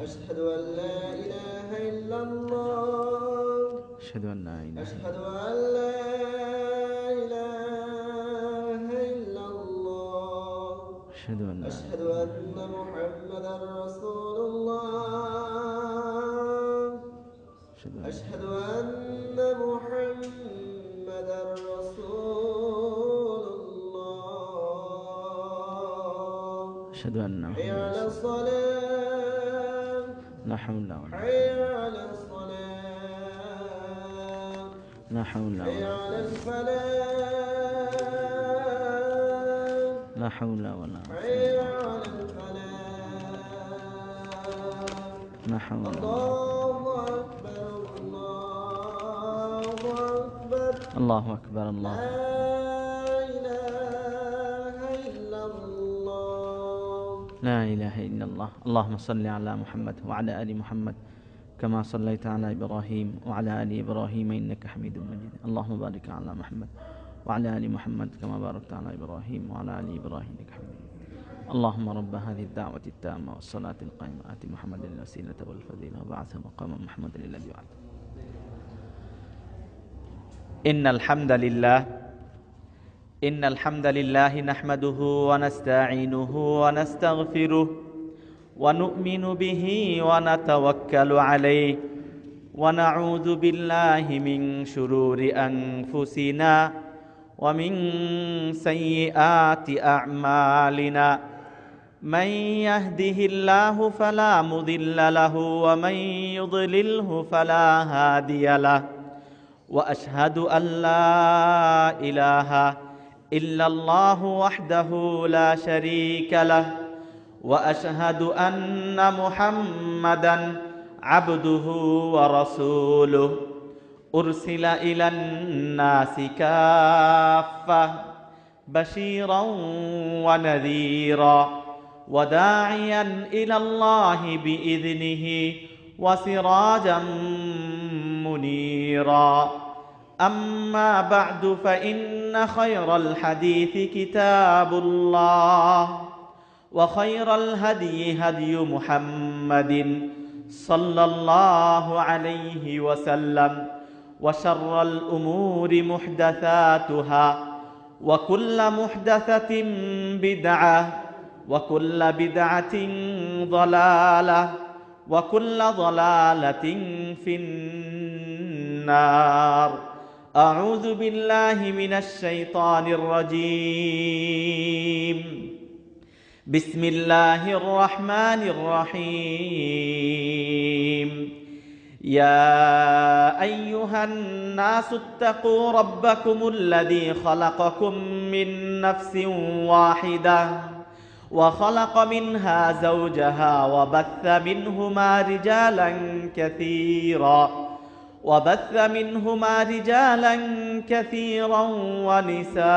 أشهد أن لا إله إلا الله أشهد أن لا إله أشهد أن لا إله إلا الله أشهد أن لا أشهد أن محمدا رسول الله أشهد أن محمدا رسول الله أشهد أن حي محمدا على رسول الصلاة لا حول ولا قوة حي على الصلاة لا حول حي ولا على قوة الفلاح لا حول ولا قوة حي على الفلاح لا حول ولا قوة الله أكبر الله أكبر الله أكبر الله لا إله إلا الله لا إله إلا الله. اللهم صل على محمد وعلى آل محمد كما صليت على إبراهيم وعلى آل إبراهيم إنك حميد مجيد. اللهم بارك على محمد وعلى آل محمد كما باركت على إبراهيم وعلى آل إبراهيم إنك حميد مجيد. اللهم رب هذه الدعوة التامة والصلاة القائمة آت محمد الوسيلة والفضيلة وبعثه مقاما محمد الذي وعده. إن الحمد لله نحمده ونستعينه ونستغفره ونؤمن به ونتوكل عليه ونعوذ بالله من شرور أنفسنا ومن سيئات أعمالنا. من يهده الله فلا مضل له ومن يضلله فلا هادي له وأشهد أن لا إله إلا الله وحده لا شريك له وأشهد أن محمدا عبده ورسوله أرسل إلى الناس كافة بشيرا ونذيرا وداعيا إلى الله بإذنه وسراجا منيرا. أما بعد فإن خير الحديث كتاب الله وخير الهدي هدي محمد صلى الله عليه وسلم وشر الأمور محدثاتها وكل محدثة بدعة وكل بدعة ضلالة وكل ضلالة في النار. أعوذ بالله من الشيطان الرجيم. بسم الله الرحمن الرحيم. يا أيها الناس اتقوا ربكم الذي خلقكم من نفس واحدة وخلق منها زوجها وبث منهما رجالا كثيرا ونساء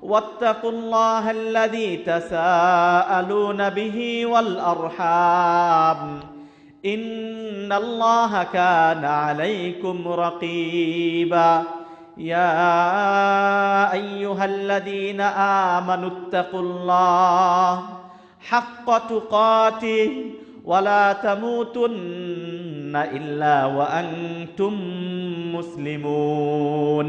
واتقوا الله الذي تساءلون به والأرحام إن الله كان عليكم رقيبا. يا أيها الذين آمنوا اتقوا الله حق تقاته ولا تموتن إلا وأنتم مسلمون.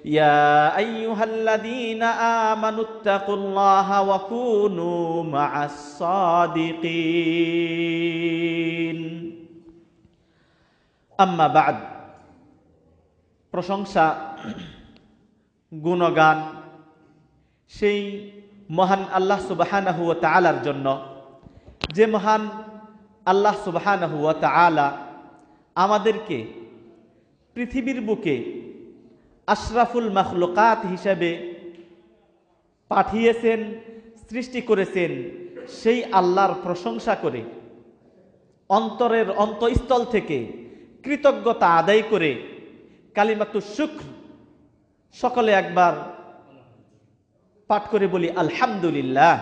يا أيها الذين آمنوا اتقوا الله وكونوا مع الصادقين. أما بعد. প্রশংসা গুণগান সেই মহান আল্লাহ সুবহানাহু ওয়া তাআলার জন্য, যে মহান আল্লাহ সুবহানাহু ওয়া তাআলা আমাদেরকে পৃথিবীর বুকে আশরাফুল মাখলুকাত হিসেবে পাঠিয়েছেন, সৃষ্টি করেছেন। সেই আল্লাহর প্রশংসা করে অন্তরের অন্তঃস্থল থেকে কৃতজ্ঞতা আদায় করে কালিমাতু শুকর সকলে একবার পাঠ করে বলি আলহামদুলিল্লাহ।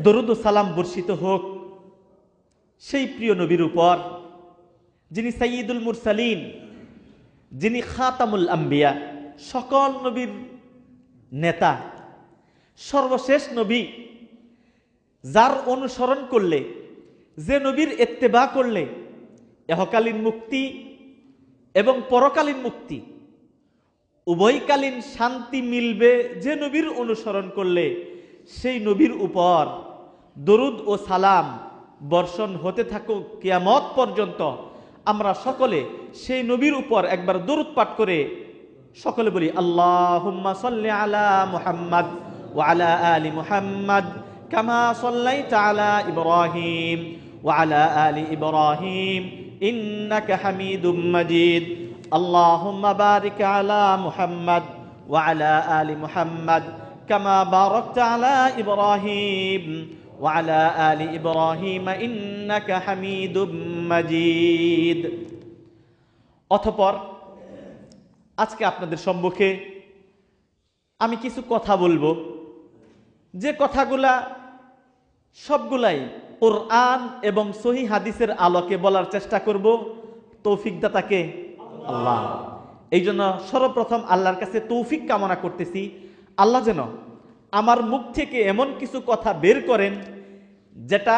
দরুদ ও সালাম বর্ষিত হোক সেই প্রিয় নবীর উপর, যিনি সাইয়্যিদুল মুরসালিন, যিনি খাতামুল আম্বিয়া, সকল নবীর নেতা, সর্বশেষ নবী, যার অনুসরণ করলে, যে নবীর ইত্তেবা করলে ইহকালীন মুক্তি এবং পরকালীন মুক্তি উভয়কালীন শান্তি মিলবে, যে নবীর অনুসরণ করলে সেই নবীর উপর দরুদ ও সালাম বর্ষণ হতে থাকুক কিয়ামত পর্যন্ত। আমরা সকলে সেই নবীর উপর একবার দরুদ পাঠ করে সকলে বলি আল্লাহুম্মা সাল্লি আলা মুহাম্মাদ ওয়া আলা আলি মুহাম্মাদ কামা সাল্লাইতা আলা ইব্রাহিম ওয়া আলা আলি ইব্রাহিম ইন্নাকা হামিদুম মাজিদ। আল্লাহুম্মা বারিক আলা মুহাম্মাদ ওয়া আলা আলি মুহাম্মাদ কামা বারাকতা আলা ইব্রাহিম ওয়া আলা আলি ইব্রাহিম ইন্নাকা হামিদুম মাজিদ। অতঃপর আজকে আপনাদের সম্মুখে আমি কিছু কথা বলবো, যে কথাগুলা সবগুলাই কোরআন এবং সহিহ হাদিসের আলোকে বলার চেষ্টা করব। তৌফিক দাতাকে আল্লাহ। এই জন্য সর্বপ্রথম আল্লাহর কাছে তৌফিক কামনা করতেছি, আল্লাহ যেন আমার মুখ থেকে এমন কিছু কথা বের করেন যেটা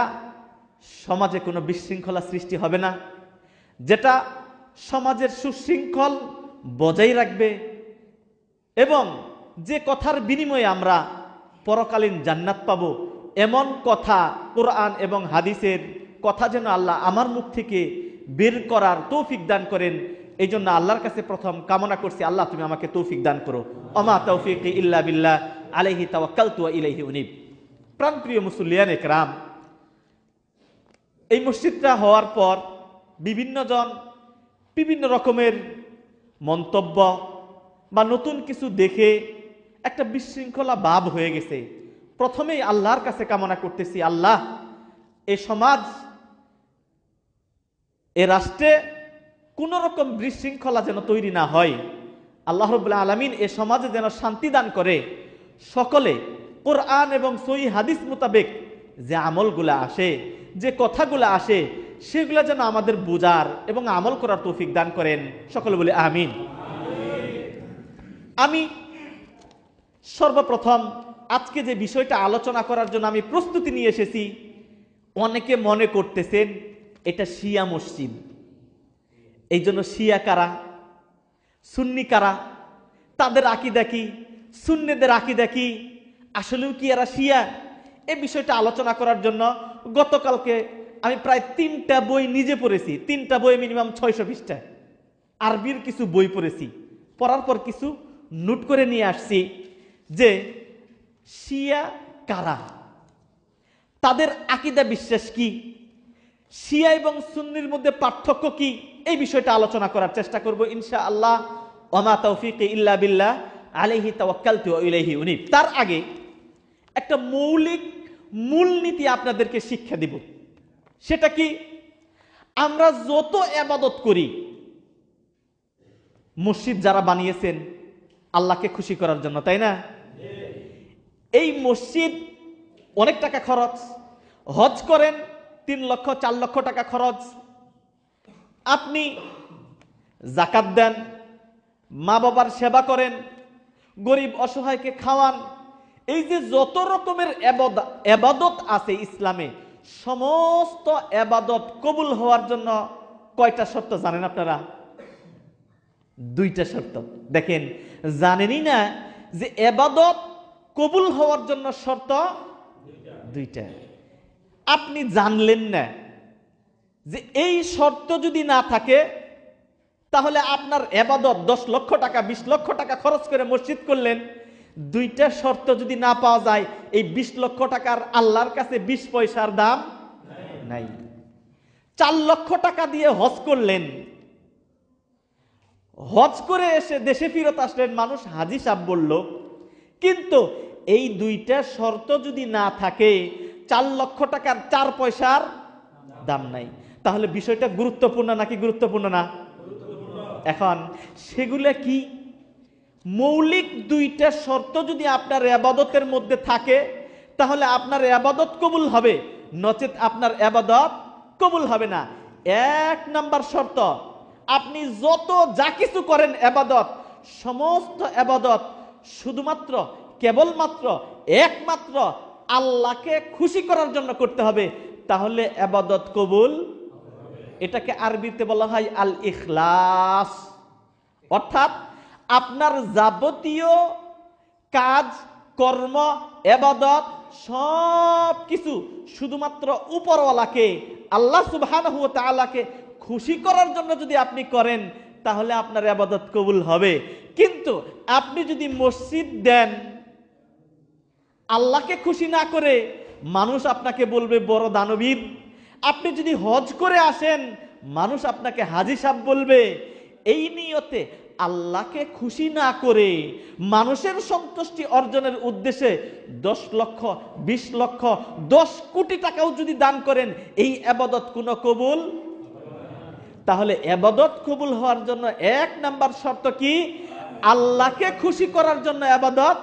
সমাজে কোনো বিশৃঙ্খলা সৃষ্টি হবে না, যেটা সমাজের সুশৃঙ্খল বজায় রাখবে, এবং যে কথার বিনিময়ে আমরা পরকালীন জান্নাত পাবো, এমন কথা কোরআন এবং হাদিসের কথা যেন আল্লাহ আমার মুখ থেকে বের করার তৌফিক দান করেন। এই জন্য আল্লাহর কাছে প্রথম কামনা করছি, আল্লাহ তুমি আমাকে তৌফিক দান করো। ওমা তৌফিকি ইল্লা বিল্লাহ আলাইহি তাওয়াক্কালতু ওয়া ইলাইহি উনীব। প্রাণপ্রিয় মুসল্লিয়ান একরাম, এই মসজিদটা হওয়ার পর বিভিন্ন জন বিভিন্ন রকমের মন্তব্য বা নতুন কিছু দেখে একটা বিশৃঙ্খলা ভাব হয়ে গেছে। প্রথমেই আল্লাহর কাছে কামনা করতেছি, আল্লাহ এ সমাজ, এ রাষ্ট্রে কোন রকম বিশৃঙ্খলা যেন তৈরি না হয়। আল্লাহ রাব্বুল আলামিন এ সমাজে যেন শান্তি দান করে। সকলে কোরআন এবং সহিহ হাদিস মোতাবেক যে আমলগুলা আসে, যে কথাগুলা আসে, সেগুলা যেন আমাদের বুঝার এবং আমল করার তৌফিক দান করেন। সকলে বলে আমিন। আমি সর্বপ্রথম আজকে যে বিষয়টা আলোচনা করার জন্য আমি প্রস্তুতি নিয়ে এসেছি, অনেকে মনে করতেছেন এটা শিয়া মসজিদ। এই জন্য শিয়া কারা, সুন্নি কারা, তাদের আকীদা কি, সুন্নিদের আকীদা কি, আসলেও কি এরা শিয়া, এই বিষয়টা আলোচনা করার জন্য গতকালকে আমি প্রায় 3টা বই নিজে পড়েছি। 3টা বই মিনিমাম 600 পৃষ্ঠা আরবির কিছু বই পড়েছি। পড়ার পর কিছু নোট করে নিয়ে আসছি যে শিয়া কারা, তাদের আকীদা বিশ্বাস কি, শিয়া এবং সুন্নির মধ্যে পার্থক্য কি, এই বিষয়টা আলোচনা করার চেষ্টা করব ইনশাআল্লাহ। ওমা তৌফিকি ইল্লা বিল্লাহ আলাইহি তাওয়াক্কালতু ওয়া ইলাইহি উনীব। তার আগে একটা মৌলিক মূলনীতি আপনাদেরকে শিক্ষা দিব। সেটা কি, আমরা যত ইবাদত করি, মসজিদ যারা বানিয়েছেন আল্লাহকে খুশি করার জন্য, তাই না? এই মসজিদ অনেক টাকা খরচ, হজ করেন 3 লক্ষ 4 লক্ষ টাকা খরচ, আপনি যাকাত দেন, মা বাবার সেবা করেন, গরিব অসহায়কে খাওয়ান। এই যে যত রকমের ইবাদত আছে ইসলামে, সমস্ত ইবাদত কবুল হওয়ার জন্য কয়টা শর্ত জানেন আপনারা? 2টা শর্ত। দেখেন, জানেনই না যে ইবাদত কবুল হওয়ার জন্য শর্ত 2টা। আপনি জানলেন না যে এই শর্ত যদি না থাকে তাহলে আপনার ইবাদত 10 লক্ষ টাকা 20 লক্ষ টাকা খরচ করে মসজিদ করলেন, 2টা শর্ত যদি না পাওয়া যায়, এই 20 লক্ষ টাকার আল্লাহর কাছে 20 পয়সার দাম নাই। 4 লক্ষ টাকা দিয়ে হজ করলেন, হজ করে এসে দেশে ফিরত আসলেন, মানুষ হাজি সাহেব বলল, কিন্তু এই 2টা শর্ত যদি না থাকে 4 লক্ষ টাকার 4 পয়সার দাম নাই। তাহলে বিষয়টা গুরুত্বপূর্ণ নাকি গুরুত্বপূর্ণ না? এখন সেগুলা কি? মৌলিক 2টা শর্ত যদি আপনার ইবাদতের মধ্যে থাকে তাহলে আপনার ইবাদত কবুল হবে, নচেত আপনার ইবাদত কবুল হবে না। 1 নাম্বার শর্ত, আপনি যত যা কিছু করেন ইবাদত, সমস্ত ইবাদত শুধুমাত্র কেবলমাত্র একমাত্র আল্লাহকে খুশি করার জন্য করতে হবে, তাহলে ইবাদত কবুল। এটাকে আরবিতে বলা হয় আল ইখলাস। অর্থাৎ আপনার যাবতীয় কাজ কর্ম ইবাদত সব কিছু শুধুমাত্র উপরওয়ালাকে আল্লাহ সুবহানাহু ওয়া তাআলাকে খুশি করার জন্য যদি আপনি করেন, তাহলে আপনার ইবাদত কবুল হবে। কিন্তু আপনি যদি মসজিদ দেন আল্লাহকে খুশি না করে, মানুষ আপনাকে বলবে বড় দানবীর। আপনি যদি হজ করে আসেন, মানুষ আপনাকে হাজী সাহেব বলবে। এই নিয়তে আল্লাহকে খুশি না করে মানুষের সন্তুষ্টি অর্জনের উদ্দেশ্যে 10 লক্ষ 20 লক্ষ 10 কোটি টাকাও যদি দান করেন, এই ইবাদত কোনো কবুল। তাহলে ইবাদত কবুল হওয়ার জন্য 1 নাম্বার শর্ত কি? আল্লাহকে খুশি করার জন্য ইবাদত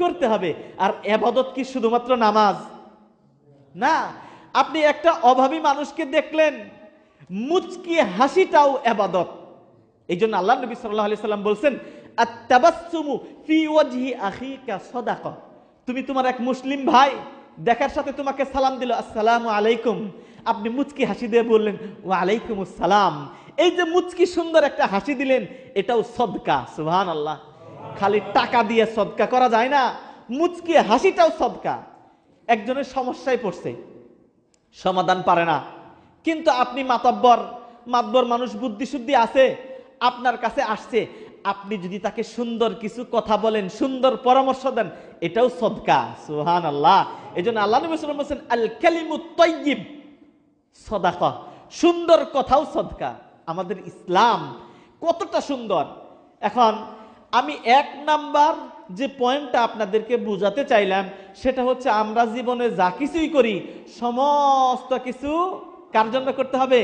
করতে হবে। আর ইবাদত কি শুধুমাত্র নামাজ না। আপনি একটা অভাবী মানুষকে দেখলেন, মুচকি হাসিটাও ইবাদত। এই জন্য আল্লাহ নবী সাল্লাল্লাহু আলাইহি সাল্লাম বলছেন, আত-তাবাসসুমু ফি ওয়াজহি আখিকা সাদাকা। তুমি তোমার এক মুসলিম ভাই দেখার সাথে তোমাকে সালাম দিল, আসসালামু আলাইকুম, আপনি মুচকি হাসি দিয়ে বললেন ওয়া আলাইকুমুস সালাম। এই যে মুচকি সুন্দর একটা হাসি দিলেন, এটাও সদকা। সুবহানাল্লাহ। খালি টাকা দিয়ে সদকা করা যায় না, মুচকি হাসিটাও সদকা। একজনের সমস্যায় পড়ছে, সমাধান পারে না, কিন্তু আপনি মাতব্বর মানুষ, বুদ্ধি শুদ্ধি আছে, আপনার কাছে আসছে, আপনি যদি তাকে সুন্দর কিছু কথা বলেন, সুন্দর পরামর্শ দেন, এটাও সদকা। সুবহানাল্লাহ। এজন্য আল্লাহ নবী সাল্লাল্লাহু আলাইহি ওয়াসাল্লাম আল কালিমুত তাইয়্যিব সাদাকা, সুন্দর কথাও সদকা। আমাদের ইসলাম কতটা সুন্দর। এখন আমি 1 নাম্বার যে পয়েন্টটা আপনাদেরকে বুঝাতে চাইলাম, সেটা হচ্ছে আমরা জীবনে যা কিছুই করি সমস্ত কিছু কার জন্য করতে হবে?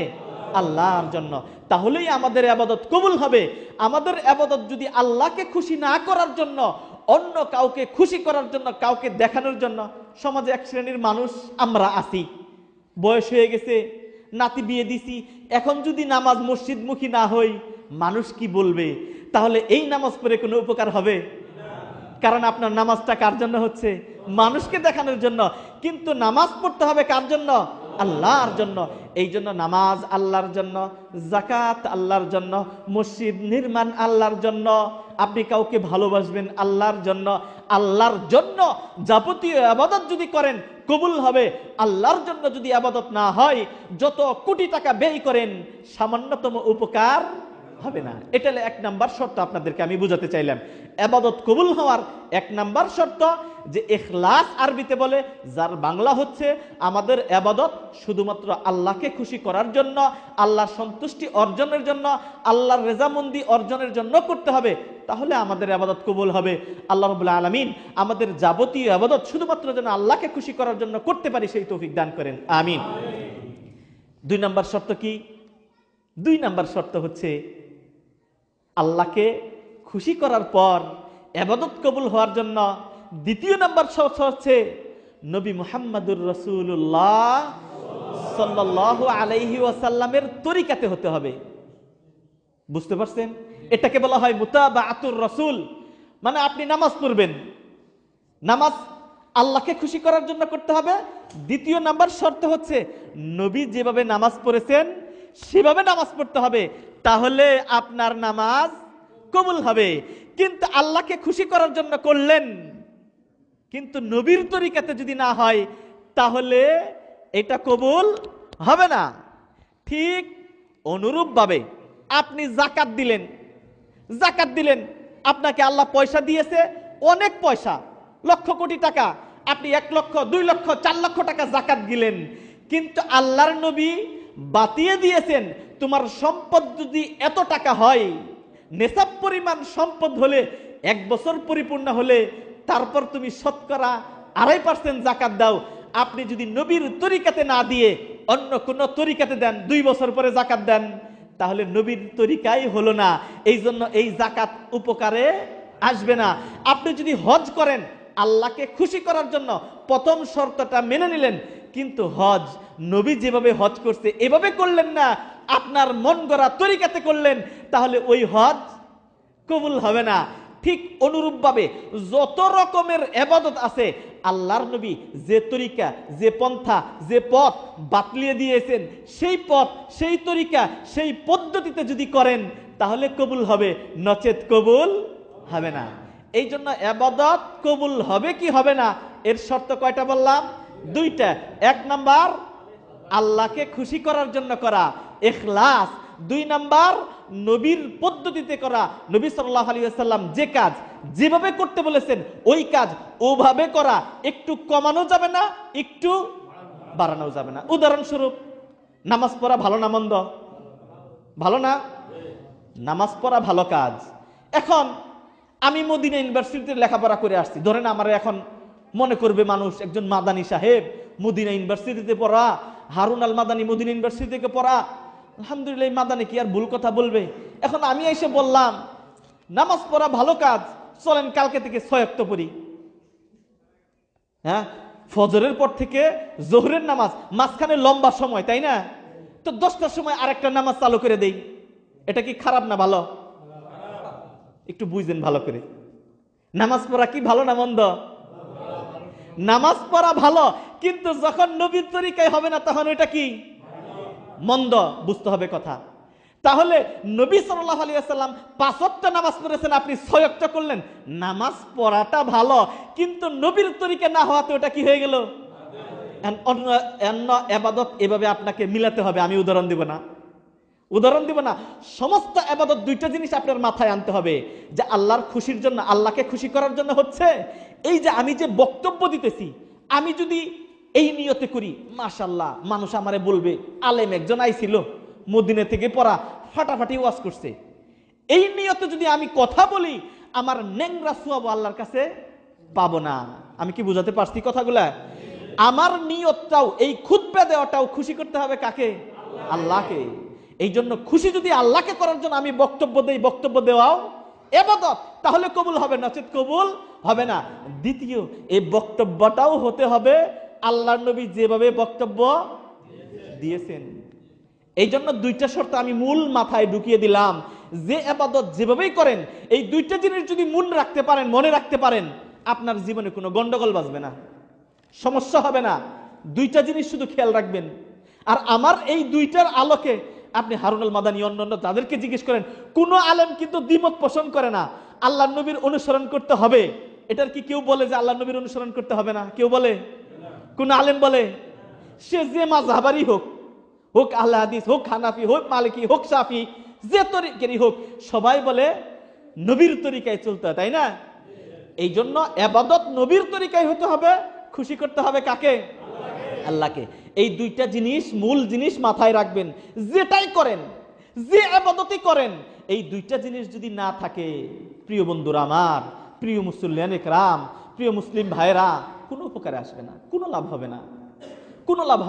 আল্লাহর জন্য। তাহলেই আমাদের ইবাদত কবুল হবে। আমাদের ইবাদত যদি আল্লাহকে খুশি না করার জন্য, অন্য কাউকে খুশি করার জন্য, কাউকে দেখানোর জন্য, সমাজে এক শ্রেণীর মানুষ আমরা আছি, বয়স হয়ে গেছে, নাতি বিয়ে দিছি, এখন যদি নামাজ মসজিদমুখী না হই, মানুষ কি বলবে? তাহলে এই নামাজ পড়ে কোনো উপকার হবে? কারণ আপনার নামাজটা কার জন্য হচ্ছে? মানুষকে দেখানোর জন্য। কিন্তু নামাজ পড়তে হবে কার জন্য? আল্লাহর জন্য। এই জন্য নামাজ আল্লাহর জন্য, যাকাত আল্লাহর জন্য, মসজিদ নির্মাণ আল্লাহর জন্য, আপনি কাউকে ভালোবাসবেন আল্লাহর জন্য। আল্লাহর জন্য যাবতীয় ইবাদত যদি করেন কবুল হবে। আল্লাহর জন্য যদি ইবাদত না হয়, যত কোটি টাকা ব্যয় করেন সামান্যতম উপকার হবে না। এটা 1 নাম্বার শর্ত আপনাদেরকে আমি বুঝাতে চাইলাম। ইবাদত কবুল হওয়ার 1 নাম্বার শর্ত যে ইখলাস আরবিতে বলে, যার বাংলা হচ্ছে আমাদের ইবাদত শুধুমাত্র আল্লাহকে খুশি করার জন্য, আল্লাহর সন্তুষ্টি অর্জনের জন্য, আল্লাহর রেজামন্দি অর্জনের জন্য করতে হবে। তাহলে আমাদের ইবাদত কবুল হবে। আল্লাহ রাব্বুল আলামিন আমাদের যাবতীয় ইবাদত শুধুমাত্র যেন আল্লাহকে খুশি করার জন্য করতে পারি, সেই তৌফিক দান করেন। আমিন। 2 নাম্বার শর্ত কি? 2 নাম্বার শর্ত হচ্ছে আল্লাহকে খুশি করার পর ইবাদত কবুল হওয়ার জন্য 2 নাম্বার শর্ত হচ্ছে নবী মুহাম্মদুর রাসূলুল্লাহ সাল্লাল্লাহু আলাইহি ওয়াসাল্লামের তরিকাতে হতে হবে। বুঝতে পারছেন? এটাকে বলা হয় মুতাবাআতুর রাসূল। মানে আপনি নামাজ পড়বেন, নামাজ আল্লাহকে খুশি করার জন্য করতে হবে। 2 নাম্বার শর্ত হচ্ছে নবী যেভাবে নামাজ পড়েছেন সেভাবে নামাজ পড়তে হবে, তাহলে আপনার নামাজ কবুল হবে। কিন্তু আল্লাহকে খুশি করার জন্য করলেন, কিন্তু নবীর তরিকাতে যদি না হয়, তাহলে এটা কবুল হবে না। ঠিক অনুরূপভাবে আপনি যাকাত দিলেন, আপনাকে আল্লাহ পয়সা দিয়েছে, অনেক পয়সা, লক্ষ কোটি টাকা, আপনি 1 লক্ষ 2 লক্ষ 4 লক্ষ টাকা যাকাত দিলেন, কিন্তু আল্লাহর নবী বাতিয়ে দিয়েছেন, তোমার সম্পদ যদি এত টাকা হয়, নেশাব পরিমাণ সম্পদ হলে, 1 বছর পরিপূর্ণ হলে, তারপর তুমি শতকরা 2.5% যাকাত দাও। আপনি যদি নবীর তরিকাতে না দিয়ে অন্য কোন তরিকাতে দেন, 2 বছর পরে যাকাত দেন, তাহলে নবীর তরিকাই হলো না। এই জন্য এই যাকাত উপকারে আসবে না। আপনি যদি হজ করেন আল্লাহকে খুশি করার জন্য, প্রথম শর্তটা মেনে নিলেন, কিন্তু হজ নবী যেভাবে হজ করছে এভাবে করলেন না, আপনার মন গড়া তরিকাতে করলেন, তাহলে ওই হজ কবুল হবে না। ঠিক অনুরূপভাবে যত রকমের ইবাদত আছে আল্লাহর নবী যে তরিকা, যে পন্থা, যে পথ বাতলিয়ে দিয়েছেন, সেই পথ, সেই তরিকা, সেই পদ্ধতিতে যদি করেন তাহলে কবুল হবে, নচেত কবুল হবে না। এই জন্য ইবাদত কবুল হবে কি হবে না এর শর্ত কয়টা বললাম? দুইটা। এক নাম্বার আল্লাহকে খুশি করার জন্য করা, ইখলাস। দুই নাম্বার নবীর পদ্ধতিতে করা, নবী সাল্লাল্লাহু আলাইহি ওয়াসাল্লাম যে কাজ যেভাবে করতে বলেছেন ওই কাজ ওভাবে করা, একটু কমানো যাবে না, একটু বাড়ানো যাবে না। উদাহরণস্বরূপ নামাজ পড়া ভালো না মন্দ? ভালো না? নামাজ পড়া ভালো কাজ। এখন আমি মদিনা ইউনিভার্সিটিতে লেখাপড়া করে আসছি, ধরেন আমার এখন মনে করবে মানুষ একজন মাদানী সাহেব মদিনা ইউনিভার্সিটিতে পড়া, হারুন আল মাদানী মদিনা ইউনিভার্সিটি থেকে পড়া, আলহামদুলিল্লাহ মাদানী কি আর ভুল কথা বলবে? এখন আমি এসে বললাম নামাজ পড়া ভালো কাজ, চলেন কালকে থেকে 6 ওয়াক্ত পড়ি। হ্যাঁ, ফজরের পর থেকে জোহরের নামাজ, মাঝখানে লম্বা সময়, তাই না? তো 10টার সময় আরেকটা নামাজ চালু করে দেই। এটা কি খারাপ না ভালো? একটু বুঝেন ভালো করে। নামাজ পড়া কি ভালো না মন্দ? নামাজ পড়া ভালো, কিন্তু যখন নবীর তরিকায় হবে না তখন ওইটা কি মন্দ, বুঝতে হবে কথা। তাহলে নবী সাল্লাল্লাহু আলাইহি ওয়াসাল্লাম 5 ওয়াক্ত নামাজ পড়েছেন, আপনি 6 ওয়াক্ত করলেন, নামাজ পড়াটা ভালো, কিন্তু নবীর তরিকা না হওয়াতে ওটা কি হয়ে গেল? অন্য ইবাদত এভাবে আপনাকে মিলাতে হবে। আমি উদাহরণ দিব না, সমস্ত ইবাদত দুইটা জিনিস আপনার মাথায় আনতে হবে, যে আল্লাহর খুশির জন্য, আল্লাহকে খুশি করার জন্য হচ্ছে এই যে আমি যে বক্তব্য দিতেছি, আমি যদি এই নিয়তে করি, মাশাআল্লাহ মানুষ আমারে বলবে আলেম একজন আইছিল মদিনা থেকে পড়া, ফাটাফাটি ওয়াজ করছে, এই নিয়তে যদি আমি কথা বলি আমার নেংরা সওয়াব আল্লাহর কাছে পাবো না। আমি কি বুঝাতে পারছি কথাগুলা? আমার নিয়তটাও, এই খুতবা দেওয়াটাও খুশি করতে হবে কাকে? আল্লাহকে। এই জন্য খুশি যদি আল্লাহকে করার জন্য আমি বক্তব্য দেই, বক্তব্য দেওয়াও ইবাদত, তাহলে কবুল হবে, নচেত কবুল হবে না। দ্বিতীয়, এই বক্তব্যটাও হতে হবে আল্লাহর নবী যেভাবে বক্তব্য দিয়েছেন। এই জন্য দুইটা শর্ত আমি মূল মাথায় ঢুকিয়ে দিলাম, যে ইবাদত যেভাবেই করেন এই দুইটা জিনিস যদি মনে রাখতে পারেন আপনার জীবনে কোনো গন্ডগোল বাজবে না, সমস্যা হবে না। দুইটা জিনিস শুধু খেয়াল রাখবেন। আর আমার এই দুইটার আলোকে আপনি হারুন আল মাদানী অন্যান্য তাদেরকে জিজ্ঞেস করেন, কোন আলেম কিন্তু দ্বিমত পোষণ করে না, আল্লাহ নবীর অনুসরণ করতে হবে। এটার কি কেউ বলে যে আল্লাহ নবীর অনুসরণ করতে হবে না? কেউ বলে? কোন আলেম বলে? সে যে মাযহাবারই হোক আহলে হাদিস, হোক হানাফি, হোক মালিকি, হোক শাফি, যে তরিকারই হোক, সবাই বলে নবীর তরিকায় চলতে হয়, তাই না? এই জন্য ইবাদত নবীর তরিকায় হতে হবে, খুশি করতে হবে কাকে? আল্লাহকে। এই দুইটা জিনিস, মূল জিনিস মাথায় রাখবেন। যেটাই করেন, যে ইবাদতই করেন, এই দুইটা জিনিস যদি না থাকে, প্রিয় বন্ধুরা আমার, প্রিয় মুসল্লিয়ান ইকরাম, প্রিয় মুসলিম ভাইরা, কোনো উপকারে আসবে না, কোনো লাভ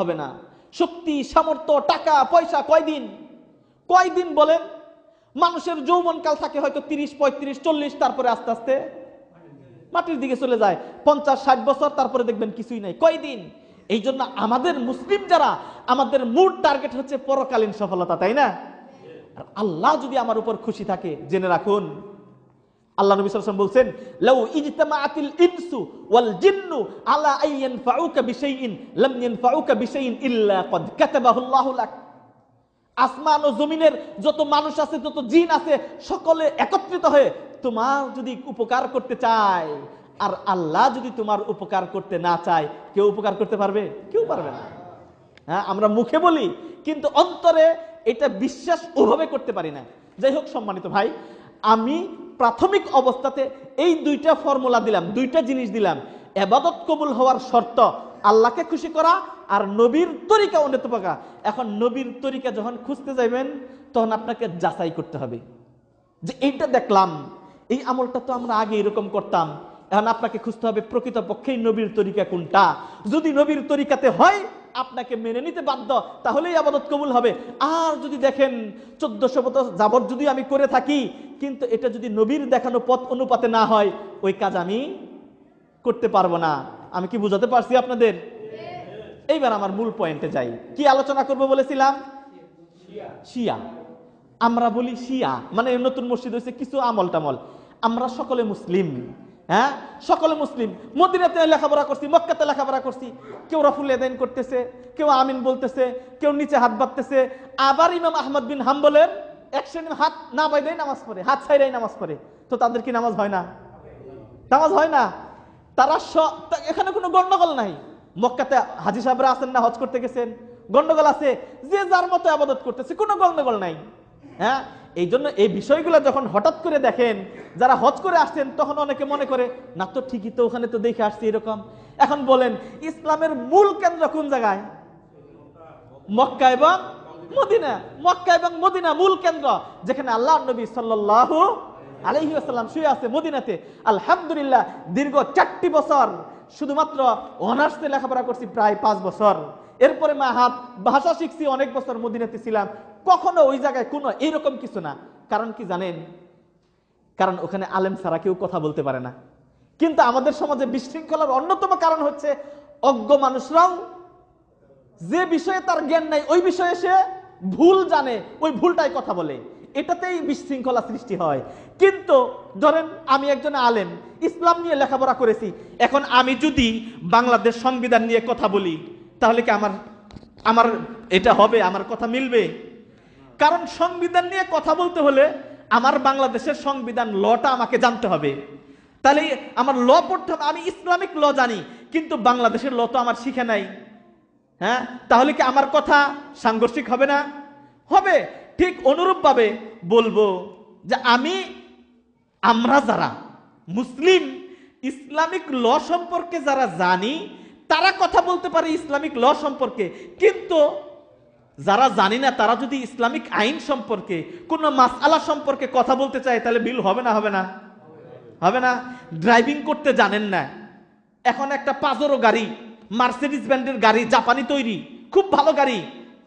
হবে না। শক্তি, সামর্থ্য, টাকা পয়সা কয়দিন বলেন? মানুষের যৌবনকাল থাকে হয়তো 30, 35, 40, তারপরে আস্তে আস্তে মাটির দিকে চলে যায়। 50, 60 বছর, তারপরে দেখবেন কিছুই নাই। কয়দিন? এই জন্য আমাদের মুসলিম যারা, আমাদের মূল টার্গেট হচ্ছে পরকালীন সফলতা, তাই না? আর আল্লাহ যদি আমার উপর খুশি থাকে, জেনে রাখুন, আল্লাহ নবী সাল্লাল্লাহু আলাইহি ওয়াসাল্লাম বলছেন, লাউ ইজতামাআতিল ইনসু ওয়াল জিন্নু আলা আইয়ানফাউকা বিশাইইন লাম ইয়ানফাউকা বিশাইইন ইল্লা ক্বাদ কাতাবাহু আল্লাহু লাক। আসমান ও জমিনের যত মানুষ আছে, যত জিন আছে, সকলে একত্রিত হয়ে তোমার যদি উপকার করতে চায়, আর আল্লাহ যদি তোমার উপকার করতে না চায়, কেউ উপকার করতে পারবে? কেউ পারবে না। হ্যাঁ, আমরা মুখে বলি কিন্তু অন্তরে এটা বিশ্বাস ওভাবে করতে পারি না। যাই হোক সম্মানিত ভাই, আমি প্রাথমিক অবস্থাতে এই দুইটা ফর্মুলা দিলাম, দুইটা জিনিস দিলাম। ইবাদত কবুল হওয়ার শর্ত আল্লাহকে খুশি করা আর নবীর তরিকা উন্নত পাকা। এখন নবীর তরিকা যখন খুঁজতে যাবেন তখন আপনাকে যাচাই করতে হবে যে এইটা দেখলাম, এই আমলটা তো আমরা আগে এরকম করতাম, এখন আপনাকে খুঁজতে হবে প্রকৃতপক্ষেই নবীর তরিকা কোনটা। যদি নবীর তরিকাতে হয় আপনাকে মেনে নিতে বাধ্য, তাহলেই ইবাদত কবুল হবে। আর যদি দেখেন 1400 বছর যাবত যদি আমি করে থাকি, কিন্তু এটা যদি নবীর দেখানো পথ অনুপাতে না হয়, ওই কাজ আমি করতে পারবো না। আমি কি বুঝাতে পারছি আপনাদের? এইবার আমার মূল পয়েন্টে যাই। কি আলোচনা করব বলেছিলাম? শিয়া। আমরা বলি শিয়া, মানে নতুন মসজিদ হয়েছে কিছু আমল টামল, আমরা সকলে মুসলিম। হ্যাঁ, সকলে মুসলিম। মদিনাতে লেখাপড়া করছি, মক্কাতে লেখাপড়া করছি। কেউ রফুল ইয়াদাইন করতেছে, কেউ আমিন বলতেছে, কেউ নিচে হাত বাঁধতেছে। আবার ইমাম আহমদ বিন হাম্বলের এক শ্রেণীর হাত না বাইদাই নামাজ পড়ে, হাত ছাইরাই নামাজ পড়ে। তো তাদের কি নামাজ হয় না? নামাজ হয় না। তারা এখানে কোনো গন্ডগোল নাই। মক্কাতে হাজী সাহেবরা আছেন না, হজ করতে গেছেন, গন্ডগোল আছে, যে যার মতো আবাদত করতেছে, কোনো গন্ডগোল নাই। হ্যাঁ, এই জন্য এই বিষয়গুলো যখন হঠাৎ করে দেখেন যারা হজ করে আসছেন, তখন অনেকে মনে করে না তো ঠিকই তো, ওখানে তো দেখে আসছি এরকম। এখন বলেন ইসলামের মূল কেন্দ্র কোন জায়গায়? মক্কা এবং মদিনা। মক্কা এবং মদিনা মূল কেন্দ্র, যেখানে আল্লাহ নবী সাল্লাল্লাহু আলাইহি ওয়াসাল্লাম শুয়ে আছে মদিনাতে। আলহামদুলিল্লাহ, দীর্ঘ 4টি বছর শুধুমাত্র অনার্সে লেখাপড়া করছি, প্রায় 5 বছর। এরপরে ভাষা শিখছি, অনেক বছর মদিনাতে ছিলাম। কখনো ওই জায়গায় কোনো এইরকম কিছু না। কারণ কি জানেন? কারণ ওখানে আলেম ছাড়া কেউ কথা বলতে পারে না। কিন্তু আমাদের সমাজে বিশৃঙ্খলার অন্যতম কারণ হচ্ছে অজ্ঞ মানুষরাও যে বিষয়ে তার জ্ঞান নাই, ওই বিষয়ে সে ভুল জানে, ওই ভুলটাই কথা বলে। এটাতেই বিশৃঙ্খলা সৃষ্টি হয়। কিন্তু ধরেন আমি একজন আলেম, ইসলাম নিয়ে লেখাপড়া করেছি, এখন আমি যদি বাংলাদেশ সংবিধান নিয়ে কথা বলি, তাহলে কি আমার এটা হবে? আমার কথা মিলবে? কারণ সংবিধান নিয়ে কথা বলতে হলে আমার বাংলাদেশের সংবিধান লটা আমাকে জানতে হবে। তাহলে আমার ল পড়তে হবে। আমি ইসলামিক ল জানি, কিন্তু বাংলাদেশের ল তো আমার শিখে নাই। হ্যাঁ, তাহলে কি আমার কথা সাংঘর্ষিক হবে না? হবে। ঠিক অনুরূপভাবে বলবো যে আমরা যারা মুসলিম, ইসলামিক ল সম্পর্কে যারা জানি, তারা কথা বলতে পারে ইসলামিক ল সম্পর্কে। কিন্তু যারা জানি না, তারা যদি ইসলামিক আইন সম্পর্কে, কোন মাসআলা সম্পর্কে কথা বলতে চায়, তাহলে বিল হবে না? হবে না? হবে না। ড্রাইভিং করতে জানেন না, এখন একটা পাজেরো গাড়ি, মার্সিডিজ ব্র্যান্ডের গাড়ি, জাপানি তৈরি, খুব ভালো গাড়ি,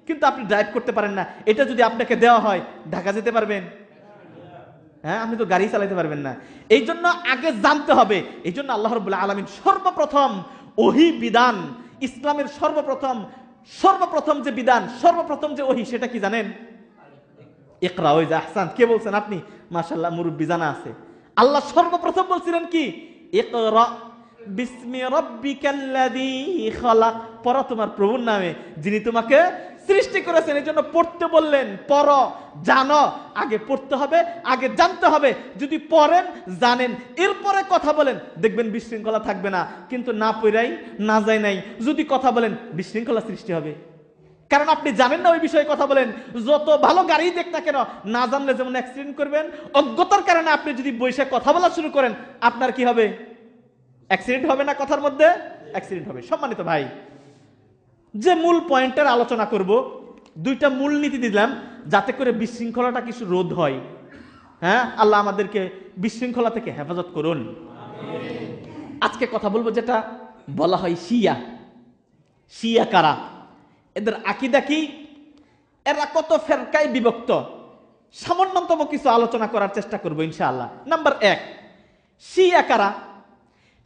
কিন্তু আপনি ড্রাইভ করতে পারেন না। এটা যদি আপনাকে দেওয়া হয়, ঢাকা যেতে পারবেন? হ্যাঁ, আপনি তো গাড়ি চালাতে পারবেন না। এই জন্য আগে জানতে হবে। এই জন্য আল্লাহ রাব্বুল আলামিন সর্বপ্রথম ওহী বিধান, ইসলামের সর্বপ্রথম যে বিধান, সর্বপ্রথম যে ওহী, সেটা কি জানেন? ইকরা। ওই যে আহসান, কে বলছেন আপনি? মাশাআল্লাহ, মুরব্বি জানা আছে। আল্লাহ সর্বপ্রথম বলছিলেন কি? ইকরা বিসমি রাব্বিকাল্লাযী খালাক। পড়ো তোমার প্রভুর নামে, যিনি তোমাকে সৃষ্টি করেছেন। এই জন্য পড়তে বললেন, পড়ো, জানো। আগে পড়তে হবে, আগে জানতে হবে। যদি পড়েন, জানেন, এরপরে কথা বলেন, দেখবেন বিশৃঙ্খলা থাকবে না। কিন্তু না পড়াই, না যায় নাই, যদি কথা বলেন, বিশৃঙ্খলা সৃষ্টি হবে। কারণ আপনি জানেন না, ওই বিষয়ে কথা বলেন। যত ভালো গাড়ি দেখ না কেন, না জানলে যেমন অ্যাক্সিডেন্ট করবেন, অজ্ঞতার কারণে আপনি যদি বসে কথা বলা শুরু করেন, আপনার কি হবে? অ্যাক্সিডেন্ট হবে না? কথার মধ্যে অ্যাক্সিডেন্ট হবে। সম্মানিত ভাই, যে মূল পয়েন্টের আলোচনা করব, 2টা মূল নীতি দিলাম, যাতে করে বিশৃঙ্খলাটা কিছু রোধ হয়। হ্যাঁ, আল্লাহ আমাদেরকে বিশৃঙ্খলা থেকে হেফাজত করুন। আজকে কথা বলবো যেটা বলা হয় শিয়া। শিয়া কারা? এদের আকীদা কি? এরা কত ফেরকায় বিভক্ত? সামান্যতম কিছু আলোচনা করার চেষ্টা করবো ইনশাআল্লাহ। নাম্বার 1, শিয়া কারা?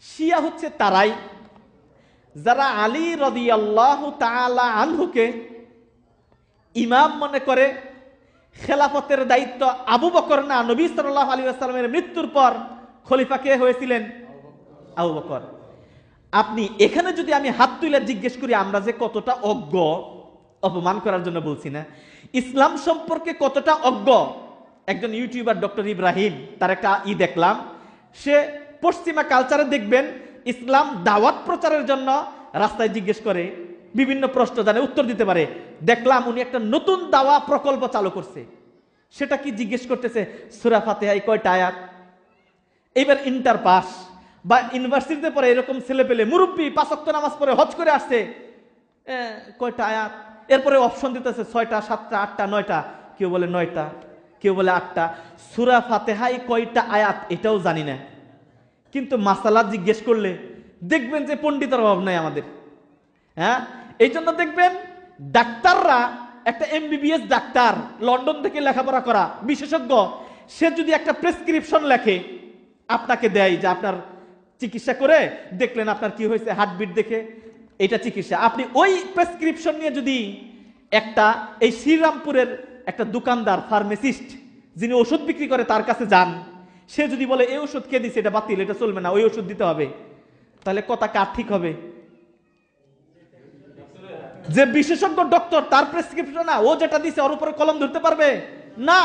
শিয়া হচ্ছে তারাই যারা আলী রাদিয়াল্লাহু তাআলা আনহুকে ইমাম মনে করে, খেলাফতের দায়িত্ব আবু বকর না, নবী সাল্লাল্লাহু আলাইহি ওয়াসাল্লামের মৃত্যুর পর খলিফা কে হয়েছিলেন? আবু বকর। আপনি এখানে যদি আমি হাত তুলে জিজ্ঞেস করি, আমরা যে কতটা অজ্ঞ, অপমান করার জন্য বলছি না, ইসলাম সম্পর্কে কতটা অজ্ঞ। একজন ইউটিউবার ডক্টর ইব্রাহিম, তার একটা দেখলাম, সে পশ্চিমা কালচারে দেখবেন ইসলাম দাওয়াত প্রচারের জন্য রাস্তায় জিজ্ঞেস করে, বিভিন্ন প্রশ্ন জানে, উত্তর দিতে পারে। দেখলাম উনি একটা নতুন দাওয়া প্রকল্প চালু করছে। সেটা কি জিজ্ঞেস করতেছে? সূরা ফাতিহায় কয়টা আয়াত? এইবার ইন্টার পাস বা ইউনিভার্সিটিতে পড়ে এরকম ছেলে পেলে, মুরব্বী, 5 ওয়াক্ত নামাজ পড়ে, হজ করে আসছে, কয়টা আয়াত? এরপরে অপশন দিতেছে 6টা, 7টা, 8টা, 9টা। কেউ বলে 9টা, কেউ বলে 8টা। সূরা ফাতিহায় কয়টা আয়াত এটাও জানি না। কিন্তু মাসালা জিজ্ঞেস করলে দেখবেন যে পণ্ডিতের অভাব নাই আমাদের। হ্যাঁ, এই জন্য দেখবেন ডাক্তাররা, একটা MBBS ডাক্তার, লন্ডন থেকে লেখাপড়া করা বিশেষজ্ঞ, সে যদি একটা প্রেসক্রিপশন লেখে, আপনাকে দেয় যে আপনার চিকিৎসা করে দেখলেন আপনার কি হয়েছে, হার্টবিট দেখে এটা চিকিৎসা। আপনি ওই প্রেসক্রিপশন নিয়ে যদি একটা এই শ্রীরামপুরের একটা দোকানদার ফার্মেসিস্ট যিনি ওষুধ বিক্রি করে তার কাছে যান, সে যদি বলে এই ওষুধ কে দিছে, এটা বাতিল, এটা চলবে না, ওই ওষুধ দিতে হবে, তাহলে কথা কার ঠিক হবে? যে বিশেষজ্ঞ ডক্টর তার প্রেসক্রিপশন না, ও যেটা দিছে ওর উপরে কলম ধরতে পারবে না।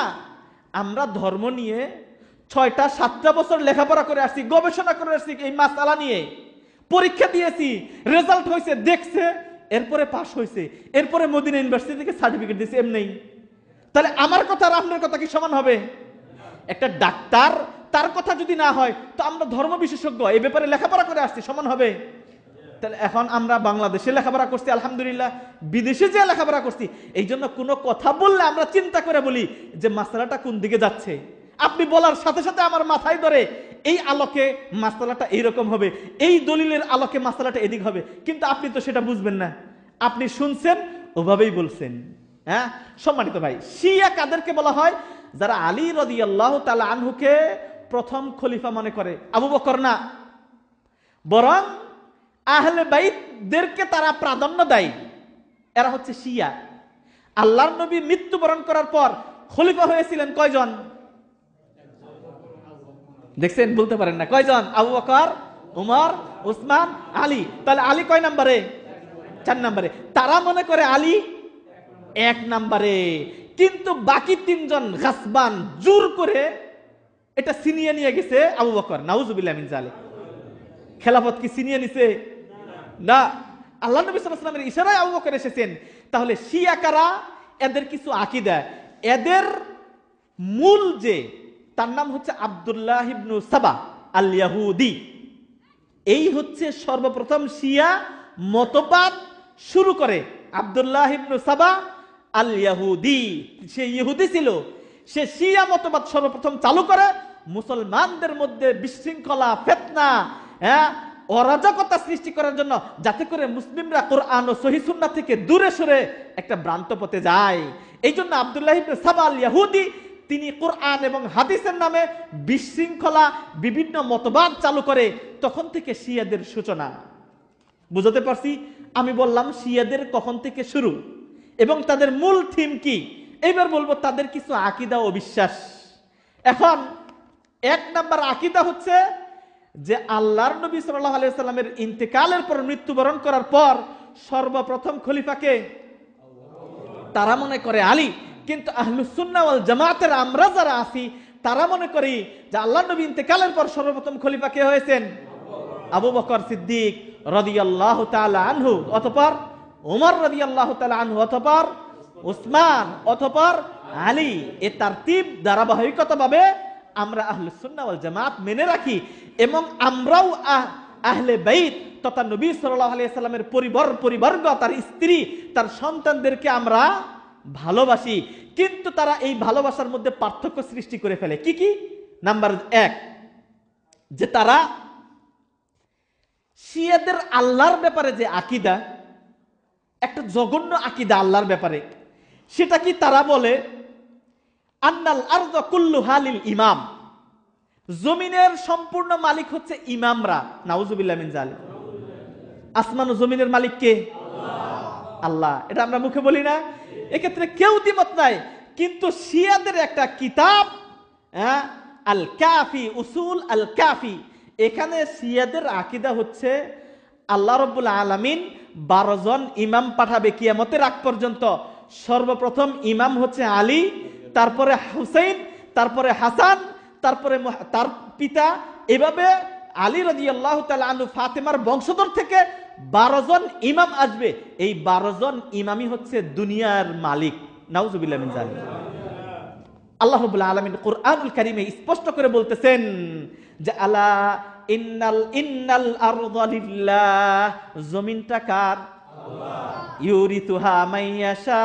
আমরা ধর্ম নিয়ে 6-7টা বছর লেখাপড়া করে আসছি, গবেষণা করে আসছি, এই মাসআলা নিয়ে পরীক্ষা দিয়েছি, রেজাল্ট হয়েছে, দেখছে, এরপরে পাস হয়েছে, এরপরে মদিনা ইউনিভার্সিটি থেকে সার্টিফিকেট দিয়েছে এমনি। তাহলে আমার কথা আর আপনার কথা কি সমান হবে? একটা ডাক্তার তার কথা যদি না হয়, তো আমরা ধর্ম বিশেষজ্ঞ এই ব্যাপারে লেখাপড়া করে আসছি, সমান হবে? তাহলে এখন আমরা বাংলাদেশে লেখাপড়া করছি আলহামদুলিল্লাহ, বিদেশে যে লেখাপড়া করছি, এই জন্য কোনো কথা বললে আমরা চিন্তা করে বলি যে মাসআলাটা কোন দিকে যাচ্ছে। আপনি বলার সাথে সাথে আমার মাথায় ধরে এই আলোকে মাসআলাটা এইরকম হবে, এই দলিলের আলোকে মাসআলাটা এদিক হবে, কিন্তু আপনি তো সেটা বুঝবেন না, আপনি শুনছেন ওভাবেই বলছেন। হ্যাঁ সম্মানিত ভাই, শিয়া কাদেরকে বলা হয়? যারা আলী রাদিয়াল্লাহু তাআলা আনহুকে প্রথম খলিফা মনে করে, আবু বকর না, বরং আহলে বাইতদেরকে তারা প্রাধান্য দেয়, এরা হচ্ছে শিয়া। আল্লাহর নবী মৃত্যুবরণ করার পর খলিফা হয়েছিলেন কয়জন? দেখছেন, বলতে পারেন না কয়জন? আবু বকর, উমর, উসমান, আলী। তাহলে আলী কয় নম্বরে? 4 নম্বরে। তারা মনে করে আলী 1 নম্বরে, কিন্তু বাকি 3 জন গাসবান জোর করে এটা ছিনিয়ে নিয়ে গেছে আবু বকর, নাউজুবিল্লাহ মিন যালিক। খেলাফত কি ছিনিয়ে নিছে? না, আল্লাহ নবী সাল্লাল্লাহু আলাইহি ওয়াসাল্লামের ইশারায় আবু বকর এসেছেন। তাহলে শিয়া কারা? এদের কিছু আকীদা, এদের মূল যে তার নাম হচ্ছে আব্দুল্লাহ ইবনু সাবা আল ইয়াহুদি। এই হচ্ছে সর্বপ্রথম শিয়া মতবাদ শুরু করে আব্দুল্লাহ ইবনু সাবা আল ইয়াহুদি। সে ইহুদি ছিল, সে শিয়া মতবাদ সর্বপ্রথম চালু করে মুসলমানদের মধ্যে বিশৃঙ্খলা, ফিতনা, অরাজকতা সৃষ্টি করার জন্য, যাতে করে মুসলিমরা কোরআন ও সহিহ সুন্নাহ থেকে দূরে সরে একটা ভ্রান্ত পথে যায়। এই জন্য আব্দুল্লাহ ইবনে সাবা আল ইয়াহুদি তিনি কোরআন এবং হাদিসের নামে বিশৃঙ্খলা, বিভিন্ন মতবাদ চালু করে। তখন থেকে শিয়াদের সূচনা। বুঝতে পারছি? আমি বললাম শিয়াদের কখন থেকে শুরু এবং তাদের মূল থিম কি। এবার বলবো তাদের কিছু আকীদা ও বিশ্বাস। এখন 1 নাম্বার আকীদা হচ্ছে যে আল্লাহর নবী সাল্লাল্লাহু আলাইহি ওয়াসাল্লামের ইন্তেকালের পর, মৃত্যুবরণ করার পর সর্বপ্রথম খলিফাকে তারা মনে করে আলী। কিন্তু আহলুস সুন্নাহ ওয়াল জামাতের আমরা যারা আছি তারা মনে করি যে আল্লাহর নবী ইন্তেকালের পর সর্বপ্রথম খলিফা কে হয়েছেন? আবু বকর সিদ্দিক রাদিয়াল্লাহু তাআলা আনহু, অতঃপর ওমর রাদিয়াল্লাহু তাআলা আনহু, অতঃপর উসমান, অতঃপর আলী। এই তারতিব ধারাবাহিকতাভাবে আমরা আহলুস সুন্নাহ ওয়াল জামাত মেনে রাখি এবং আমরাও আহলে বাইত তথা নবী সাল্লাল্লাহু আলাইহি ওয়াসাল্লামের পরিবর্গ, তার স্ত্রী, তার সন্তানদেরকে আমরা ভালোবাসি। কিন্তু তারা এই ভালোবাসার মধ্যে পার্থক্য সৃষ্টি করে ফেলে। কি কি? নাম্বার 1, যে তারা শিয়াদের আল্লাহর ব্যাপারে যে আকীদা, একটা জঘন্য আকীদা আল্লাহর ব্যাপারে। সেটা কি? তারা বলে আন্নাল আরদ কুল্লুহা লিল ইমাম, জমিনের সম্পূর্ণ মালিক হচ্ছে ইমামরা। নাউজুবিল্লাহ মিন যালিক। আসমান ও জমিনের মালিক কে? আল্লাহ। এটা আমরা মুখে বলি না, এক্ষেত্রে কেউ দ্বিমত নাই। কিন্তু শিয়াদের একটা কিতাব আল কাফি, উসুল আল কাফি, এখানে শিয়াদের আকীদা হচ্ছে আল্লাহ রাব্বুল আলামিন 12 জন ইমাম পাঠাবে কিয়ামতের আগ পর্যন্ত। সর্বপ্রথম ইমাম হচ্ছে আলী, তারপরে হুসাইন, তারপরে হাসান, তারপরে তার পিতা, এভাবে আলী রাদিয়াল্লাহু তাআলা আনহু, ফাতেমার বংশধর থেকে 12 জন ইমাম আসবে। এই 12 জন ইমামই হচ্ছে দুনিয়ার মালিক। নাউজুবিল্লাহ মিন যালিক। আল্লাহ রাব্বুল আলামিন কুরআনুল কারীমে স্পষ্ট করে বলতেছেন যে আলা ইন্নাল আরদা লিল্লাহ, জমিনটা কার? আল্লাহ। ইউরিতুহা মাইয়াশা,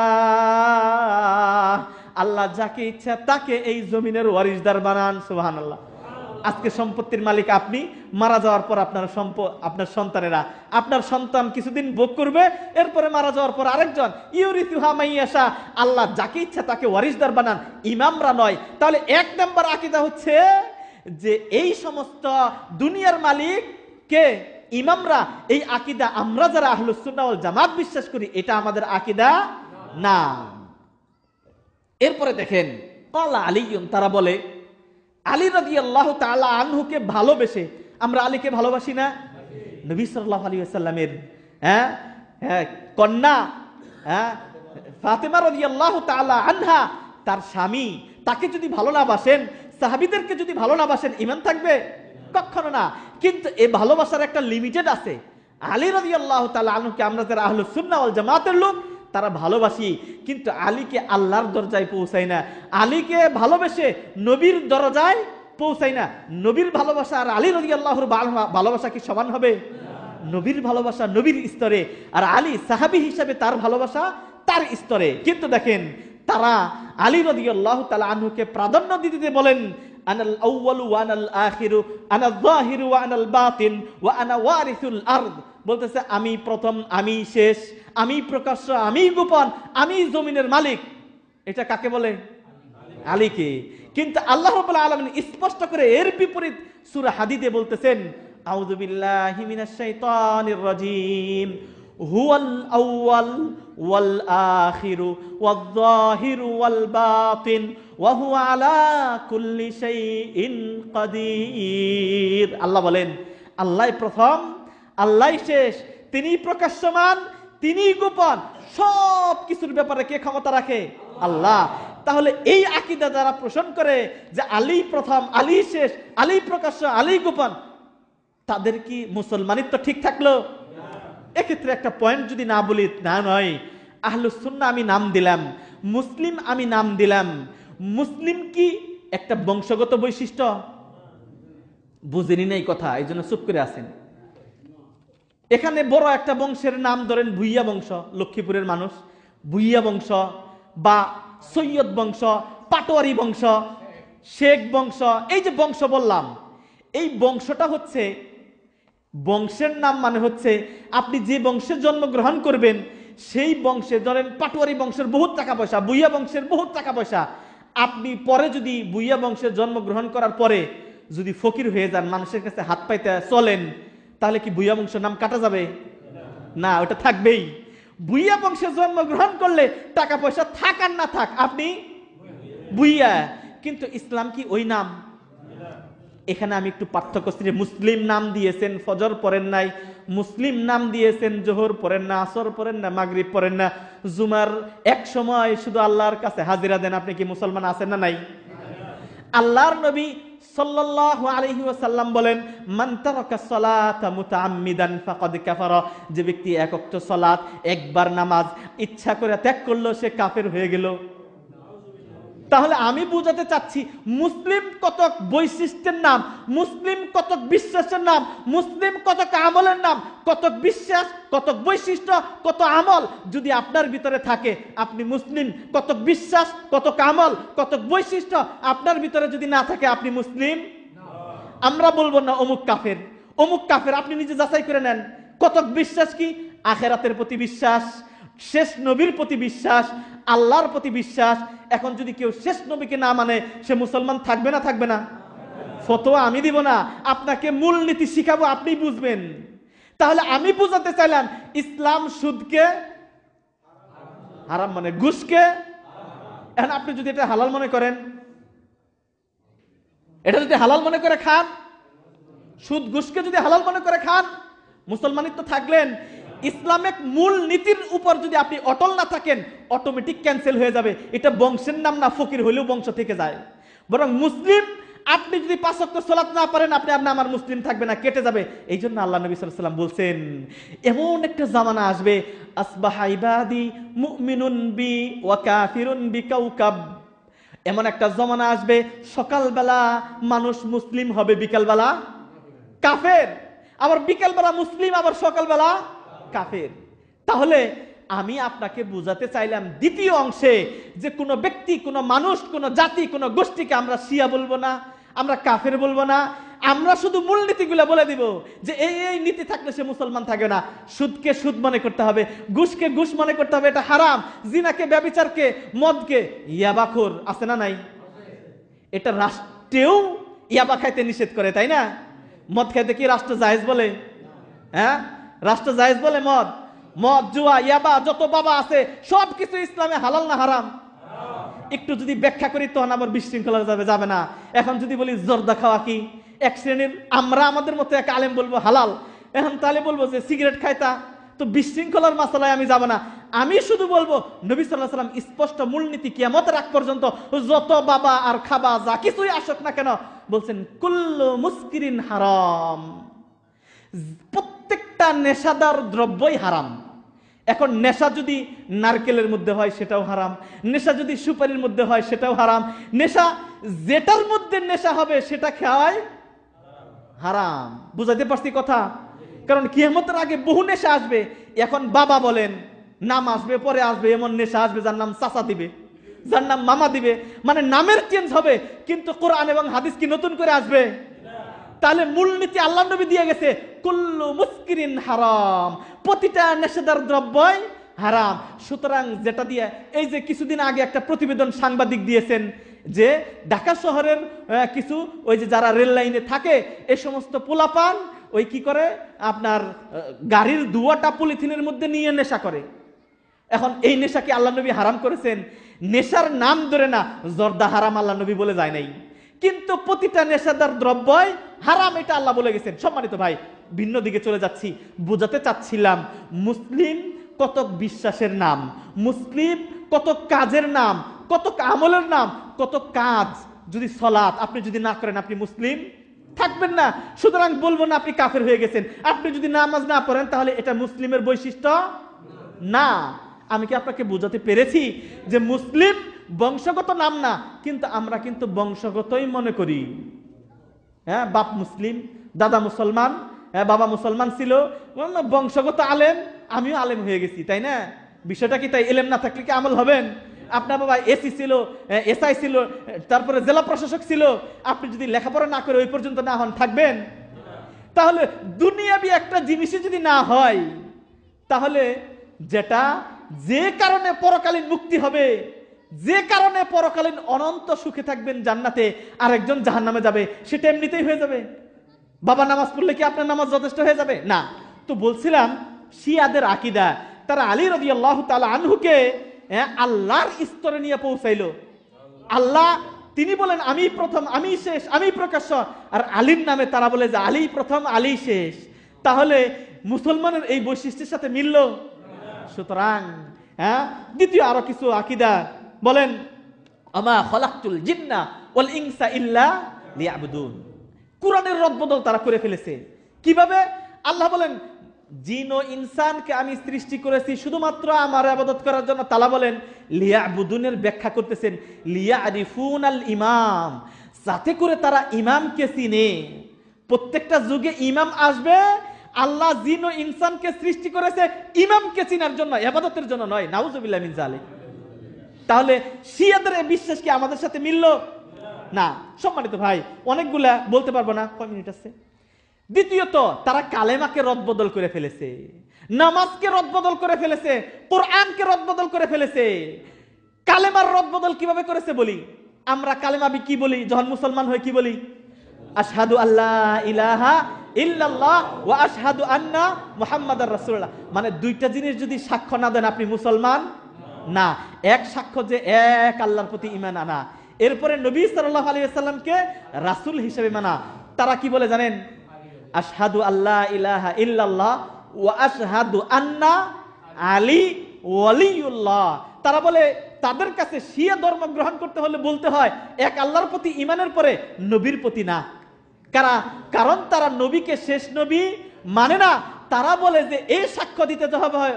আল্লাহ যাকে ইচ্ছা তাকে এই জমিনের ওয়ারিসদার বানান। সুবহানাল্লাহ। আজকে সম্পত্তির মালিক আপনি, মারা যাওয়ার পর আপনার সন্তানেরা, আপনার সন্তান কিছুদিন ভোগ করবে, এরপরে মারা যাওয়ার পর আরেকজন। ইউরিতুহা মাইয়াশা, আল্লাহ যাকে ইচ্ছা তাকে ওয়ারিসদার বানান, ইমামরা নয়। তাহলে 1 নাম্বার আকীদা হচ্ছে যে এই সমস্ত দুনিয়ার মালিক কে? ইমামরা। এই আকীদা আমরা যারা আহলুস সুন্নাহ ওয়াল জামাত বিশ্বাস করি, এটা আমাদের আকীদা না। এরপরে দেখেন ক্বালা আলীয়ুন, তারা বলে আলী রাদিয়াল্লাহু তাআলা আনহুকে ভালোবেসে, আমরা আলীকে ভালোবাসি না? নবী সাল্লাল্লাহু আলাইহি ওয়াসাল্লামের কন্যা ফাতেমা রাদিয়াল্লাহু তাআলা আনহা, তার স্বামী, তাকে যদি ভালো না বাসেন, সাহাবীদেরকে যদি ভালো না বাসেন, ঈমান থাকবে? কখনো না। কিন্তু এই ভালোবাসার একটা লিমিটেড আছে। আলী রাদিয়াল্লাহু তাআলা আনহুকে আমরা যারা আহলুস সুন্নাহ ওয়াল জামাতের লোক, তারা ভালোবাসি, কিন্তু আলীকে আল্লাহর দরজায় পৌঁছাই না। আলীকে ভালোবেসে নবীর দরজায় পৌঁছাই না। নবীর ভালোবাসা আর আলী রাদিয়াল্লাহুর ভালোবাসা কি সমান হবে? নবীর ভালোবাসা নবীর স্তরে, আর আলী সাহাবী হিসাবে তার ভালোবাসা তার স্তরে। কিন্তু দেখেন তারা আলী রাদিয়াল্লাহু তাআলা আনহুকে প্রাধান্য দিতে বলেন আনাল আউয়ালু ওয়া আনাল আখিরু আনাল যাহিরু ওয়া আনাল বাতিন ওয়া আনা ওয়ারিসুল আরদ, বলতেছে আমি প্রথম, আমি শেষ, আমি প্রকাশ্য, আমি গোপন, আমি জমিনের মালিক। এটা কাকে বলে? আলীকে। কিন্তু আল্লাহ রাব্বুল আলামিন স্পষ্ট করে এর বিপরীত সূরা হাদীদে বলতেছেন আউযু বিল্লাহি মিনাশ শাইতানির রাজীম হুয়াল আউয়াল ওয়াল আখিরু ওয়াল যাহিরু ওয়াল বাতিন ওয়া হুয়া আলা কুল্লি শাইইন কাদির। আল্লাহ বলেন আল্লাহই প্রথম, আল্লাহই শেষ, তিনি প্রকাশ্যমান, তিনি গোপন, সব কিছুর ব্যাপারে কে ক্ষমতা রাখে? আল্লাহ। তাহলে এই আকীদা যারা পোষণ করে যে আলী প্রথম, আলী শেষ, আলী প্রকাশ্য, আলী গোপন, তাদের কি মুসলমানিত্ব ঠিক থাকলো? এক্ষেত্রে একটা পয়েন্ট যদি না বলি না নয়, আহলুস সুন্নাহ আমি নাম দিলাম, মুসলিম আমি নাম দিলাম, মুসলিম কি একটা বংশগত বৈশিষ্ট্য? বুঝেনি না এই কথা, এই জন্য চুপ করে আছেন। এখানে বড় একটা বংশের নাম ধরেন ভুইয়া বংশ, লক্ষ্মীপুরের মানুষ, ভুইয়া বংশ বা সৈয়দ বংশ, পাটোয়ারি বংশ, শেখ বংশ, এই যে বংশ বললাম, এই বংশটা হচ্ছে, বংশের নাম মানে হচ্ছে আপনি যে বংশে জন্মগ্রহণ করবেন সেই বংশে, ধরেন পাটোয়ারি বংশের বহুত টাকা পয়সা, ভুইয়া বংশের বহুত টাকা পয়সা, আপনি পরে যদি ভুইয়া বংশে জন্মগ্রহণ করার পরে যদি ফকির হয়ে যান, মানুষের কাছে হাত পাইতে চলেন, তাহলে কি ভুইয়া বংশের নাম কাটা যাবে? না, ওটা থাকবেই। ভুইয়া বংশে জন্মগ্রহণ করলে টাকা পয়সা থাক আর না থাক আপনি ভুইয়া। কিন্তু ইসলাম কি ওই নাম? এখানে আমি একটু পার্থক্য করছি। মুসলিম নাম দিয়েছেন, ফজর পড়েন নাই, মুসলিম নাম দিয়েছেন, জোহর পড়েন না, আসর পড়েন না, মাগরিব পড়েন না, জুমার এক সময় শুধু আল্লাহর কাছে হাজিরা দেন, আপনি কি মুসলমান আছেন না নাই? আল্লাহর নবী সাল্লাল্লাহু আলাইহি ওয়াসাল্লাম বলেন মান তারাকা সালাতা মুতাআম্মিদান ফাকাদ কাফারা, যে ব্যক্তি এক ওয়াক্ত সালাত, একবার নামাজ ইচ্ছা করে ত্যাগ করলো সে কাফের হয়ে গেল। তাহলে আমি বুঝাতে চাচ্ছি মুসলিম কতক বৈশিষ্ট্যের নাম, মুসলিম কতক বিশ্বাসের নাম, মুসলিম কতক আমলের নাম, কতক বিশ্বাস, কতক বৈশিষ্ট্য, কত আমল যদি আপনার ভিতরে থাকে আপনি মুসলিম। কতক বিশ্বাস, কতক আমল, কতক বৈশিষ্ট্য আপনার ভিতরে যদি না থাকে আপনি মুসলিম। আমরা বলবো না অমুক কাফের, অমুক কাফের, আপনি নিজে যাচাই করে নেন। কতক বিশ্বাস কি? আখিরাতের প্রতি বিশ্বাস, শেষ নবীর প্রতি বিশ্বাস, আল্লাহর প্রতি বিশ্বাস। এখন যদি কেউ শেষ নবীকে না মানে সে মুসলমান থাকবে না থাকবে না? ফতোয়া আমি দিব না, আপনাকে মূলনীতি শিখাবো, আপনি বুঝবেন। তাহলে আমি বুঝাতে চাইলাম ইসলাম সুদকে হারাম মানে, ঘুষকে। এখন আপনি যদি এটা হালাল মনে করেন, এটা যদি হালাল মনে করে খান, সুদ ঘুষকে যদি হালাল মনে করে খান, মুসলমানিত্ব থাকলেন। ইসলামিক মূল নীতির উপর যদি আপনি অটল না থাকেন অটোমেটিক ক্যান্সেল হয়ে যাবে। এটা বংশের নাম না, ফকির হলেও বংশ থেকে যায়। বরং মুসলিম, আপনি যদি 5 ওয়াক্ত সালাত না পারেন আপনি আর আমার মুসলিম থাকবে না, কেটে যাবে। এই জন্য আল্লাহ নবী সাল্লাল্লাহু আলাইহি ওয়াসাল্লাম বলছেন এমন একটা জামানা আসবে আসবাহা ইবাদি মুমিনুন বি ওয়া কাফিরুন বিকাউকাব, এমন একটা জামানা আসবে সকালবেলা মানুষ মুসলিম হবে, বিকালবেলা কাফের, আবার বিকালবেলা মুসলিম, আবার সকালবেলা কাফের। তাহলে আমি আপনাকে বুঝাতে চাইলাম দ্বিতীয় অংশে যে কোনো ব্যক্তি, কোনো মানুষ, কোনো জাতি, কোনো গোষ্ঠীকে আমরা শিয়া বলবো না, আমরা কাফের বলবো না, আমরা শুধু মূলনীতিগুলো বলে দিব যে এই এই নীতি থাকলে সে মুসলমান থাকে না। সুদকে সুদ মনে করতে হবে, ঘুষকে ঘুষ মনে করতে হবে, এটা হারাম। জিনাকে, ব্যভিচারকে, মদকে, ইয়াবাখোর আছে না নাই? এটা রাষ্ট্রেও ইয়াবা খাইতে নিষেধ করে, তাই না? মদ খাইতে কি রাষ্ট্র জায়েজ বলে? হ্যাঁ, রাষ্ট্র জায়েজ বলে মদ? মদ, জুয়া, ইয়াবা, যত বাবা আছে সবকিছু ইসলামে হালাল না হারাম? একটু যদি ব্যাখ্যা করি তখন আবার বিশৃঙ্খলা যাবে না। এখন যদি বলি জর্দা খাওয়া কি, এক শ্রেণীর আমরা আমাদের মতো এক আলেম বলবো হালাল, এখন তাহলে বলবো যে সিগারেট খাইতা, তো বিশৃঙ্খলার মাসালায় আমি যাব না। আমি শুধু বলবো নবী সাল্লাল্লাহু আলাইহি ওয়াসাল্লাম স্পষ্ট মূলনীতি কিয়ামতের আগ পর্যন্ত যত বাবা আর খাবা যা কিছুই আসুক না কেন বলছেন কুল্লু মুসকিরিন হারাম, প্রত্যেকটা নেশাদার দ্রব্যই হারাম। এখন নেশা যদি নারকেলের মধ্যে হয় সেটাও হারাম, নেশা যদি সুপারির মধ্যে হয় সেটাও হারাম, নেশা যেটার মধ্যে নেশা হবে সেটা খাওয়াই হারাম। বুঝাতে পারছি কথা? কারণ কিয়ামতের আগে বহু নেশা আসবে। এখন বাবা বলেন, নাম আসবে পরে আসবে, এমন নেশা আসবে যার নাম চাচা দিবে, যার নাম মামা দিবে, মানে নামের চেঞ্জ হবে, কিন্তু কোরআন এবং হাদিস কি নতুন করে আসবে? তাহলে মূলনীতি আল্লাহ নবী দিয়ে গেছে কুল্লু মুসকিরিন হারাম, প্রতিটা নেশাদার দ্রব্যই হারাম। সুতরাং যেটা দিয়ে এই যে কিছুদিন আগে একটা প্রতিবেদন সাংবাদিক দিয়েছেন যে ঢাকা শহরের কিছু ওই যে যারা রেল লাইনে থাকে এই সমস্ত পোলাপান ওই কি করে আপনার গাড়ির ধোঁয়াটা পলিথিনের মধ্যে নিয়ে নেশা করে। এখন এই নেশা কি আল্লাহ নবী হারাম করেছেন? নেশার নাম ধরে না, জর্দা হারাম আল্লাহ নবী বলে যায় নাই, কিন্তু প্রতিটা নেশাদার দ্রব্যই হারাম এটা আল্লাহ বলে গেছেন। সম্মানিত ভাই, ভিন্ন দিকে চলে যাচ্ছি। বোঝাতে চাচ্ছিলাম মুসলিম কত বিশ্বাসের নাম, মুসলিম কত কাজের নাম, কত আমলের নাম, কত কাজ। যদি সালাত আপনি যদি না করেন আপনি মুসলিম থাকবেন না। সুতরাং বলবো না আপনি কাফের হয়ে গেছেন। আপনি যদি নামাজ না পড়েন তাহলে এটা মুসলিমের বৈশিষ্ট্য না। আমি কি আপনাকে বোঝাতে পেরেছি যে মুসলিম বংশগত নাম না, কিন্তু আমরা কিন্তু বংশগতই মনে করি। হ্যাঁ, বাপ মুসলিম, দাদা মুসলমান, হ্যাঁ বাবা মুসলমান ছিল, বংশগত আলেম, আমিও আলেম হয়ে গেছি, তাই না? বিষয়টা কি তাই? এলেম না থাকলে কি আমল হবেন? আপনার বাবা এসি ছিল, এসআই ছিল, তারপরে জেলা প্রশাসক ছিল, আপনি যদি লেখাপড়া না করে ওই পর্যন্ত না হন থাকবেন? তাহলে দুনিয়াবি একটা জিনিসই যদি না হয়, তাহলে যেটা যে কারণে পরকালীন মুক্তি হবে, যে কারণে পরকালীন অনন্ত সুখে থাকবেন জান্নাতে, আর একজন জাহান্নামে যাবে, সেটা এমনিতেই হয়ে যাবে। বাবা নামাজ পড়লে কি আপনার নামাজ যথেষ্ট হয়ে যাবে? না। তো বলছিলাম শিয়াদের আকীদা, তারা আলী রাদিয়াল্লাহু তাআলা আনহুকে আল্লাহর স্তরে নিয়ে পৌঁছাইলো। আল্লাহ তিনি বলেন আমি প্রথম, আমি শেষ, আমি প্রকাশ্য, আর আলীর নামে তারা বলে যে আলী প্রথম, আলী শেষ। তাহলে মুসলমানের এই বৈশিষ্ট্যের সাথে মিলল? সুতরাং দ্বিতীয় আরো কিছু আকীদা বলেন আমা খালাকতুল জিন্না ওয়াল ইনসা ইল্লা লিয়াবুদুন। কুরআনের রদবদল তারা করে ফেলেছে। কিভাবে? আল্লাহ বলেন জিন ও ইনসানকে আমি সৃষ্টি করেছি শুধুমাত্র আমার ইবাদত করার জন্য। তাআলা বলেন লিয়াবুদুনের ব্যাখ্যা করতেছেন লিয়ারিফুনাল ইমাম, যাতে করে তারা ইমামকে চিনে। প্রত্যেকটা যুগে ইমাম আসবে। আল্লাহ জিন ও ইনসানকে সৃষ্টি করেছে ইমামকে চিনার জন্য, ইবাদতের জন্য নয়। নাউজুবিল্লাহ মিন যালিক। তাহলে শিয়াদের এই বিশ্বাস কি আমাদের সাথে মিলল? না। সম্মানিত ভাই, অনেকগুলা বলতে পারবো না, কয় মিনিট আছে। দ্বিতীয়ত তারা কালেমাকে রদবদল করে ফেলেছে, নামাজকে রদবদল করে ফেলেছে, কোরআনকে রদবদল করে ফেলেছে। কালেমার রদবদল কিভাবে করেছে বলি। আমরা কালেমা কি বলি যখন মুসলমান হই? কি বলি? আশহাদু আল্লা ইলাহা ইল্লাল্লাহ ওয়া আশহাদু আন্না মুহাম্মাদার রাসূলুল্লাহ। মানে দুইটা জিনিস যদি সাক্ষ্য না দেন আপনি মুসলমান না। এক সাক্ষ্য যে এক আল্লাহর প্রতি ঈমান আনা, এরপরে নবী সাল্লাল্লাহু আলাইহি ওয়াসাল্লামকে রাসূল হিসেবে মানা। তারা কি বলে জানেন? আশহাদু আল্লা ইলাহা ইল্লাল্লাহ ওয়া আশহাদু আন্না আলী ওয়ালিউল্লাহ। তারা বলে তাদের কাছে শিয়া ধর্ম গ্রহণ করতে হলে বলতে হয় এক আল্লাহর প্রতি ঈমানের পরে নবীর প্রতি না। কারণ তারা নবীকে শেষ নবী মানে না। তারা বলে যে এই সাক্ষ্য দিতে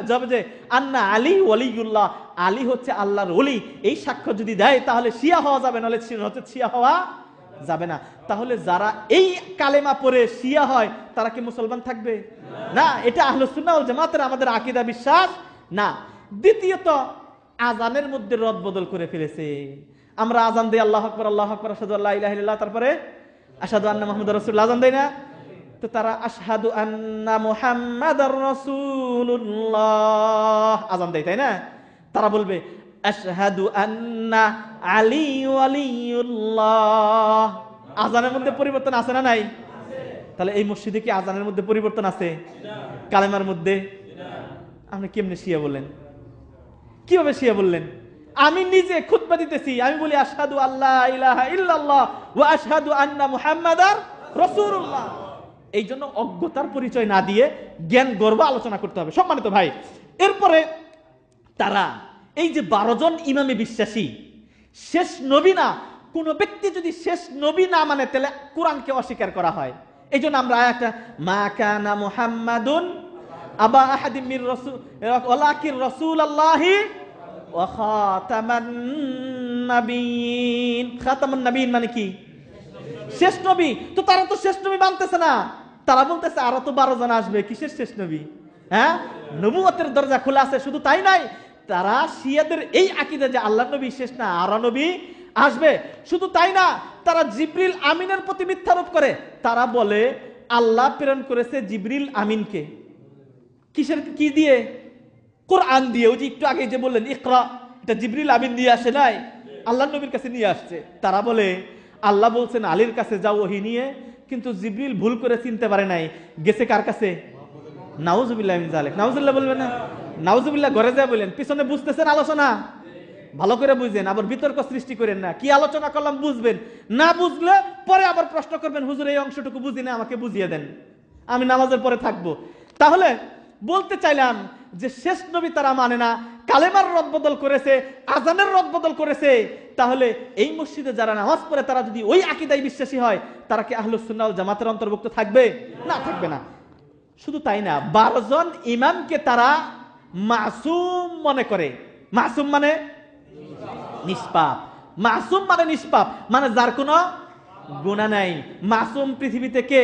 যাবে যে আন্না আলী ওয়ালিউল্লাহ, আলী হচ্ছে আল্লাহর ওলি। এই সাক্ষ্য যদি দেয় তাহলে শিয়া হওয়া যাবে, নাহলে শিয়া হওয়া যাবে না। তাহলে যারা এই কালেমা পড়ে শিয়া হয় তারা কি মুসলমান থাকবে? না। এটা আহলুস সুন্নাহ ওয়াল জামাতের আমাদের আকীদা বিশ্বাস না। দ্বিতীয়ত আজানের মধ্যে রদবদল করে ফেলেছে। আমরা আজান দেই আল্লাহু আকবার, আল্লাহু আকবার, আশহাদু আল্লা ইলাহা ইল্লাল্লাহ, তারপরে আশহাদু আন্না মুহাম্মাদুর রাসূলুল্লাহ আজান দেই না? তো তারা আশহাদু আন্না মুহাম্মাদার রাসূলুল্লাহ আজান দেয়, তাই না? তারা বলবে আশহাদু আন্না আলী ওয়ালিউল্লাহ। আজানের মধ্যে পরিবর্তন আছে না নাই? তাহলে এই মসজিদে কি আজানের মধ্যে পরিবর্তন আছে? কালেমার মধ্যে? আপনি কেমনে শিয়া বললেন? কিভাবে শিয়া বললেন? আমি নিজে খুতবা দিতেছি, আমি বলি আশহাদু আল্লা ইলাহা ইল্লাল্লাহ ওয়া আশহাদু আন্না মুহাম্মাদার রাসূলুল্লাহ। এই জন্য অজ্ঞতার পরিচয় না দিয়ে জ্ঞান গর্ব আলোচনা করতে হবে সম্মানিত ভাই। এরপরে তারা এই যে 12 জন ইমামে বিশ্বাসী, শেষ নবী না, কোন ব্যক্তি যদি শেষ নবী না মানে তাহলে কোরআনকে অস্বীকার করা হয়। এই জন্য আমরা আয়াতটা মা কানা মুহাম্মাদুন আবা আহাদিম মির রাসূল ওয়ালাকিন রাসূলুল্লাহি ওয়া খাতামান নাবিয়িন। খাতামান নাবিয়িন মানে কি? শেষ নবী। তো তারা তো শেষ নবী মানতেছে না, তারা বলতেছে আরো তো 12 জন আসবে, কিসের শেষ নবী? হ্যাঁ, নবুয়তের দরজা খোলা আছে। শুধু তাই নাই, তারা শিয়াদের এই আকীদা যে আল্লাহর নবী শেষ না, আরো নবী আসবে। শুধু তাই না, তারা জিবরিল আমিনের প্রতি মিথ্যারোপ করে। তারা বলে আল্লাহ প্রেরণ করেছে জিবরিল আমিনকে কিসের কি দিয়ে? কোরআন দিয়ে। ওই যে একটু আগে যে বললেন ইকরা, এটা জিবরিল আমিন দিয়ে আসে নাই, আল্লাহর নবীর কাছে নিয়ে আসছে। তারা বলে আল্লাহ বলছেন আলীর কাছে যাও ওহী নিয়ে, কিন্তু জিবরিল ভুল করে চিনতে পারে নাই, গেছে কার কাছে? নাউজুবিল্লাহ মিন যালিক। নাউজুবিল্লাহ বলবেন না, নাউজুবিল্লাহ ঘরে যা বলেন। পিছনে বুঝতেছেন আলোচনা, ভালো করে বুঝেন, আবার বিতর্ক সৃষ্টি করেন না। কি আলোচনা করলাম বুঝবেন, না বুঝলে পরে আবার প্রশ্ন করবেন, হুজুর এই অংশটুকু বুঝি না, আমাকে বুঝিয়ে দেন, আমি নামাজের পরে থাকবো। তাহলে বলতে চাইলাম যে শেষ নবী তারা মানে না, কালেমার রদবদল করেছে, আজানের রদবদল করেছে। তাহলে এই মসজিদে যারা নামাজ পড়ে তারা যদি ওই আকীদায় বিশ্বাসী হয়, তারা কি আহলুস সুন্নাহ ওয়াল জামাতের অন্তর্ভুক্ত থাকবে? না, থাকবে না। শুধু তাই না, 12 জন ইমামকে তারা মাসুম মনে করে। মাসুম মানে নিষ্পাপ। মাসুম মানে নিষ্পাপ, মানে যার কোনো গুনাহ নাই। মাসুম পৃথিবীতে কে?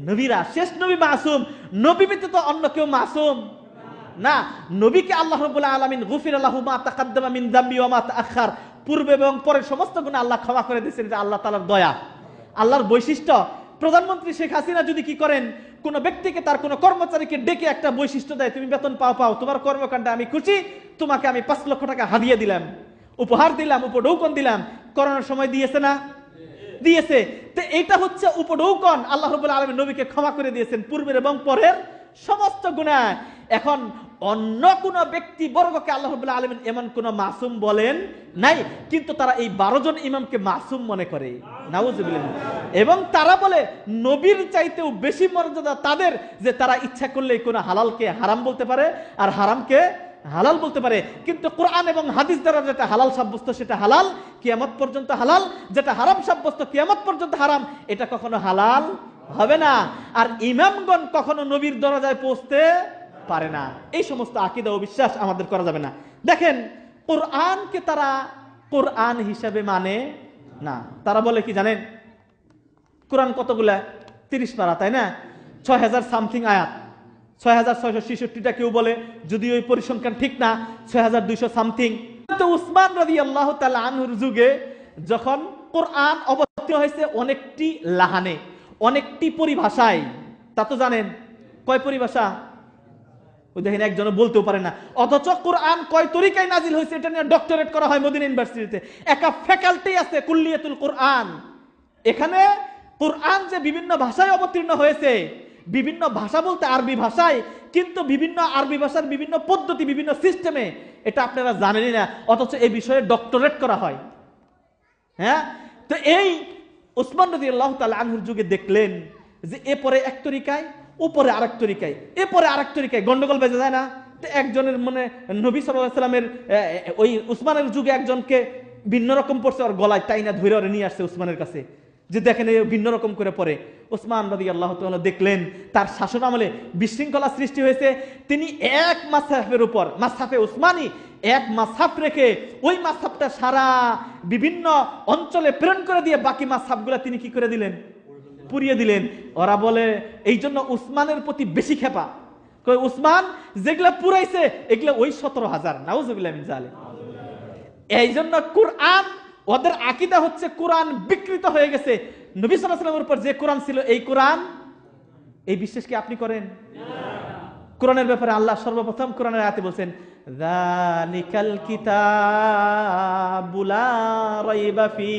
নবীরা। শেষ নবী মাসুম, নবী ব্যতীত অন্য কেউ মাসুম না। নবীকে আল্লাহ রাব্বুল আলামিন গুফিরা লাহু মা তাকাদ্দামা মিন যামবি ওয়া মা তাআখার, পূর্বে এবং পরের সমস্ত গুনাহ আল্লাহ ক্ষমা করে দিয়েছেন। যে আল্লাহ তাআলার দয়া, আল্লাহর বৈশিষ্ট্য। প্রধানমন্ত্রী শেখ হাসিনা যদি কি করেন, কোন ব্যক্তিকে তার কোন কর্মচারীকে ডেকে একটা বৈশিষ্ট্য দেয়, তুমি বেতন পাও, তোমার কর্মকাণ্ডে আমি খুশি, তোমাকে আমি 5 লক্ষ টাকা হাদিয়া দিলাম, উপহার দিলাম, উপঢৌকন দিলাম। করোনার সময় দিয়েছে না? দিয়েছে। তো এটা হচ্ছে উপঢৌকন। আল্লাহ রাব্বুল আলামিন নবীকে ক্ষমা করে দিয়েছেন পূর্বের এবং পরের সমস্ত গুনাহ। এখন অন্য কোন ব্যক্তি বর্গকে আল্লাহ রাব্বুল আলামিন এমন কোন মাসুম বলেন নাই, কিন্তু তারা এই 12 জন ইমামকে মাসুম মনে করে। নাউজুবিল্লাহ। এবং তারা বলে নবীর চাইতেও বেশি মর্যাদা তাদের, যে তারা ইচ্ছা করলেই কোন হালালকে হারাম বলতে পারে আর হারামকে হালাল বলতে পারে। কিন্তু কোরআন এবং হাদিস দ্বারা যেটা হালাল সাব্যস্ত সেটা হালাল, কিয়ামত পর্যন্ত হালাল। যেটা হারাম সাব্যস্ত কিয়ামত পর্যন্ত হারাম, এটা কখনো হালাল হবে না। আর ইমামগণ কখনো নবীর দরজায় পৌঁছতে পারে না। এই সমস্ত আকীদা ও বিশ্বাস আমাদের করা যাবে না। দেখেন, কোরআনকে তারা কোরআন হিসাবে মানে না। তারা বলে কি জানেন, কোরআন কতগুলা? 30 পারা, তাই না? 6000 সামথিং আয়াত, 6666টা কেউ বলে, যদি ওই পরিসংখ্যান ঠিক না, 6200 সামথিং। তো উসমান রাদিয়াল্লাহু তাআলা আনহুর যুগে যখন কোরআন অবতীর্ণ হয়েছে অনেকটি লাহানে, অনেকটি পরিভাষায়। তা তো জানেন কয় পরিভাষা? ওই দেখেন একজনও বলতেও পারে না। অথচ কোরআন কয় তরিকায় নাজিল হয়েছে এটা নিয়ে ডক্টরেট করা হয় মদিনা ইউনিভার্সিটিতে। একটা ফ্যাকাল্টি আছে কুল্লিয়াতুল কোরআন। এখানে কোরআন যে বিভিন্ন ভাষায় অবতীর্ণ হয়েছে, বিভিন্ন ভাষা বলতে আরবি ভাষায়, কিন্তু বিভিন্ন আরবি ভাষার বিভিন্ন পদ্ধতি, বিভিন্ন সিস্টেমে, এটা আপনারা জানেনই না। অথচ এই বিষয়ে ডক্টরেট করা হয়। হ্যাঁ, তো এই উসমান রাদিয়াল্লাহু তাআলা আনহুর যুগে দেখলেন যে এরপরে এক তরিকায়, উপরে আরেক তরিকায়, এরপরে আরেক তরিকায়, গন্ডগোল বেজে যায় না? তো একজনের মনে নবী সাল্লাল্লাহু আলাইহি সাল্লামের ওই উসমানের যুগে একজনকে ভিন্ন রকম পড়ছে, ওর গলায় টাইনা ধরে ওরে নিয়ে আসছে উসমানের কাছে, যে দেখেন ভিন্ন রকম করে পড়ে। ওসমান রাদিয়াল্লাহু তাআলা দেখলেন তার শাসন আমলে বিশৃঙ্খলা সৃষ্টি হয়েছে। তিনি এক মাসহাফের উপর, মাসহাফে উসমানী, এক মাসহাফ রেখে ওই মাসহাফটা সারা বিভিন্ন অঞ্চলে প্রেরণ করে দিয়ে বাকি মাসহাফগুলা তিনি কি করে দিলেন? পুড়িয়ে দিলেন। ওরা বলে এই জন্য উসমানের প্রতি বেশি খেপা। উসমান যেগুলা পুরাইছে এগুলা ওই 17000। নাউজুবিল্লাহ মিন যালিক। এই জন্য কোরআন, ওদের আকীদা হচ্ছে কোরআন বিকৃত হয়ে গেছে। নবী সাল্লাল্লাহু আলাইহি ওয়াসাল্লামের উপর যে কোরআন ছিল এই কোরআন, এই বিশ্বাস কি আপনি করেন? কোরআনের ব্যাপারে আল্লাহ সর্বপ্রথম কোরআনের আয়াতে বলেন যালিকাল কিতাবু লা রাইবা ফি,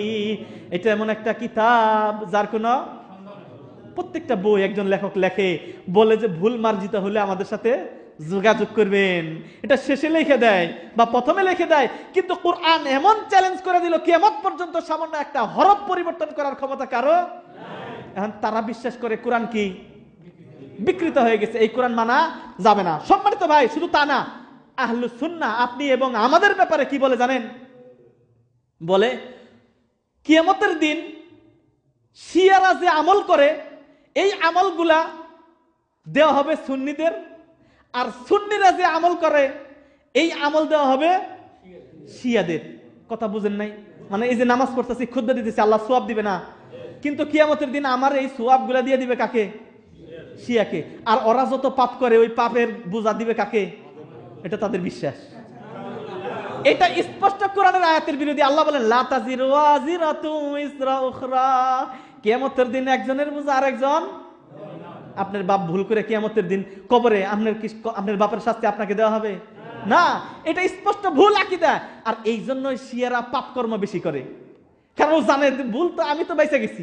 এটা এমন একটা কিতাব যার কোনো, প্রত্যেকটা বই একজন লেখক লেখে, বলে যে ভুল মার্জিত হলে আমাদের সাথে যোগাযোগ করবেন। এটা শেষে লিখে দেয় বা প্রথমে লিখে দেয়, কিন্তু কোরআন এমন চ্যালেঞ্জ করে দিল কিয়ামত পর্যন্ত সামান্য একটা হরফ পরিবর্তন করার ক্ষমতা কারো। এখন তারা বিশ্বাস করে কোরআন কি বিকৃত হয়ে গেছে, এই কোরআন মানা যাবে না। সম্মানিত ভাই, শুধু তা না, আহলুস সুন্নাহ আপনি এবং আমাদের ব্যাপারে কি বলে জানেন? বলে কিয়ামতের দিন শিয়ারা যে আমল করে এই আমলগুলা দেওয়া হবে সুন্নিদের, আর সুন্নিরা যে আমল করে এই আমল দেওয়া হবে শিয়াদের। কথা বুঝেন নাই? মানে এই যে নামাজ পড়তেছি, খুতবা দিতেছি, আল্লাহ সোয়াব দিবে না, কিন্তু কিয়ামতের দিন আমার এই সোয়াব গুলা দিয়ে দিবে কাকে? শিয়াকে। আর ওরা যত পাপ করে ওই পাপের বোঝা দিবে কাকে? এটা তাদের বিশ্বাস। এটা স্পষ্ট কোরআনের আয়াতের বিরোধী। আল্লাহ বলেন লা তাজিরু ওয়াজিরাতু ইসরা উখরা, কিয়ামতের দিন একজনের বোঝা আরেকজন। আপনার বাপ ভুল করে কিয়ামতের দিন কবরে আপনার বাপের শাস্তি আপনাকে দেওয়া হবে না। এটা স্পষ্ট ভুল আকীদা। আর এই জন্যই শিয়ারা পাপ কর্ম বেশি করে, কারণ ও জানে ভুল তো আমি তো বাইসা গেছি,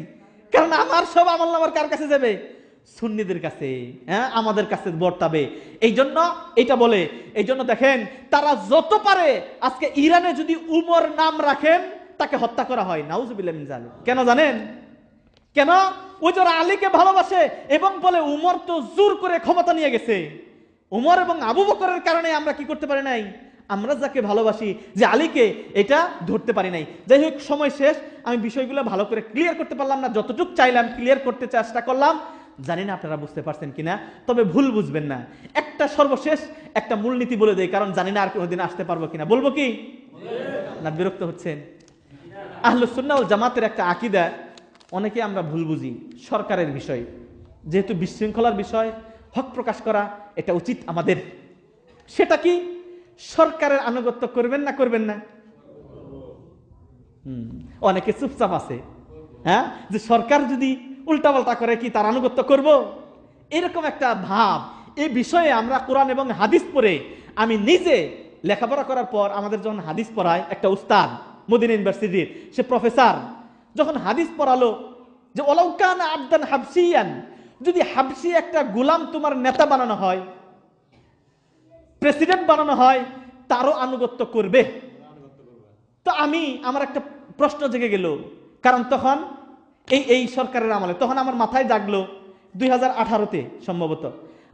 কারণ আমার সব আমলনামার কার কাছে যাবে? সুন্নিদের কাছে। হ্যাঁ, আমাদের কাছে বর্তাবে। এই জন্য এটা বলে, এই জন্য দেখেন তারা যত পারে আজকে ইরানে যদি উমর নাম রাখেন তাকে হত্যা করা হয়, নাউজুবিল্লাহ মিন যালিক। কেন জানেন? কেন? ওই যারা আলীকে ভালোবাসে এবং বলে উমর তো জোর করে ক্ষমতা নিয়ে গেছে। উমর এবং আবু বকরের কারণে আমরা কি করতে পারি নাই? আমরা যাকে ভালোবাসি যে আলীকে, এটা ধরতে পারি নাই। যাই হোক, সময় শেষ। আমি বিষয়গুলো ভালো করে ক্লিয়ার করতে পারলাম না, যতটুকু চাইলাম ক্লিয়ার করতে চেষ্টা করলাম। জানি না আপনারা বুঝতে পারছেন কিনা, তবে ভুল বুঝবেন না। একটা সর্বশেষ একটা মূলনীতি বলে দেই, কারণ জানি না আর কোনোদিন আসতে পারবো কিনা। বলবো কি না? বিরক্ত হচ্ছেন? আহলুস সুন্নাহ ওয়াল জামাতের একটা আকীদা অনেকে আমরা ভুল বুঝি সরকারের বিষয়। যেহেতু বিশৃঙ্খলার বিষয়, হক প্রকাশ করা এটা উচিত আমাদের। সেটা কি? সরকারের আনুগত্য করবেন না করবেন না? অনেকে চুপচাপ আছে, হ্যাঁ, যে সরকার যদি উল্টাপাল্টা করে কি তার আনুগত্য করব, এরকম একটা ভাব। এই বিষয়ে আমরা কোরআন এবং হাদিস পড়ে, আমি নিজে লেখাপড়া করার পর আমাদের যখন হাদিস পড়ায় একটা উস্তাদ মদিনা ইউনিভার্সিটির, সে প্রফেসর, যখন হাদিস পড়ালো যে ওয়ালাউ কানা আবদান হাবশিয়ান, যদি হাবশি একটা গোলাম তোমার নেতা বানানো হয়, প্রেসিডেন্ট বানানো হয়, তারও আনুগত্য করবে। তো আমার একটা প্রশ্ন জেগে গেল, কারণ তখন এই সরকারের আমলে তখন আমার মাথায় জাগলো 2018-তে সম্ভবত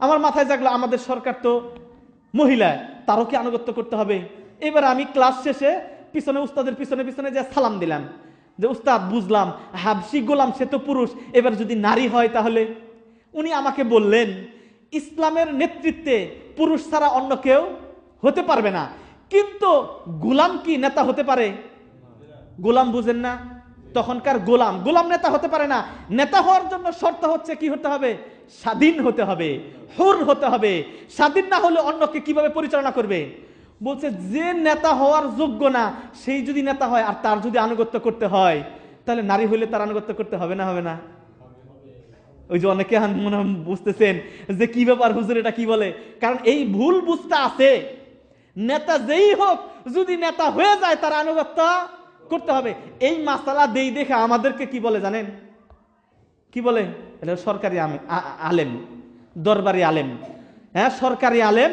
আমার মাথায় জাগলো আমাদের সরকার তো মহিলা, তারও কি আনুগত্য করতে হবে? এবার আমি ক্লাস শেষে পিছনে উস্তাদের পিছনে পিছনে যে সালাম দিলাম যে উস্তাদ, বুঝলাম হাবশি গোলাম সে তো পুরুষ, এবার যদি নারী হয় তাহলে? উনি আমাকে বললেন ইসলামের নেতৃত্বে পুরুষ ছাড়া অন্য কেউ হতে পারবে না, কিন্তু গোলাম কি নেতা হতে পারে? গোলাম বুঝেন না? তখনকার গোলাম নেতা হতে পারে না। নেতা হওয়ার জন্য শর্ত হচ্ছে কি হতে হবে? স্বাধীন হতে হবে, হুর হতে হবে। স্বাধীন না হলে অন্যকে কিভাবে পরিচালনা করবে? বলছে যে নেতা হওয়ার যোগ্য না সেই যদি নেতা হয় আর তার যদি আনুগত্য করতে হয়, তাহলে নারী হইলে তার আনুগত্য করতে হবে না? হবে না? ওই যে অনেকে মনে বুঝতেছেন যে কি ব্যাপার হুজুর, এটা কি বলে? কারণ এই ভুল বুঝতে আছে, নেতা যেই হোক যদি নেতা হয়ে যায় তার আনুগত্য করতে হবে। এই মাসালা দেই দেখে আমাদেরকে কি বলে জানেন? কি বলে? সরকারি আলেম, দরবারি আলেম। হ্যাঁ, সরকারি আলেম,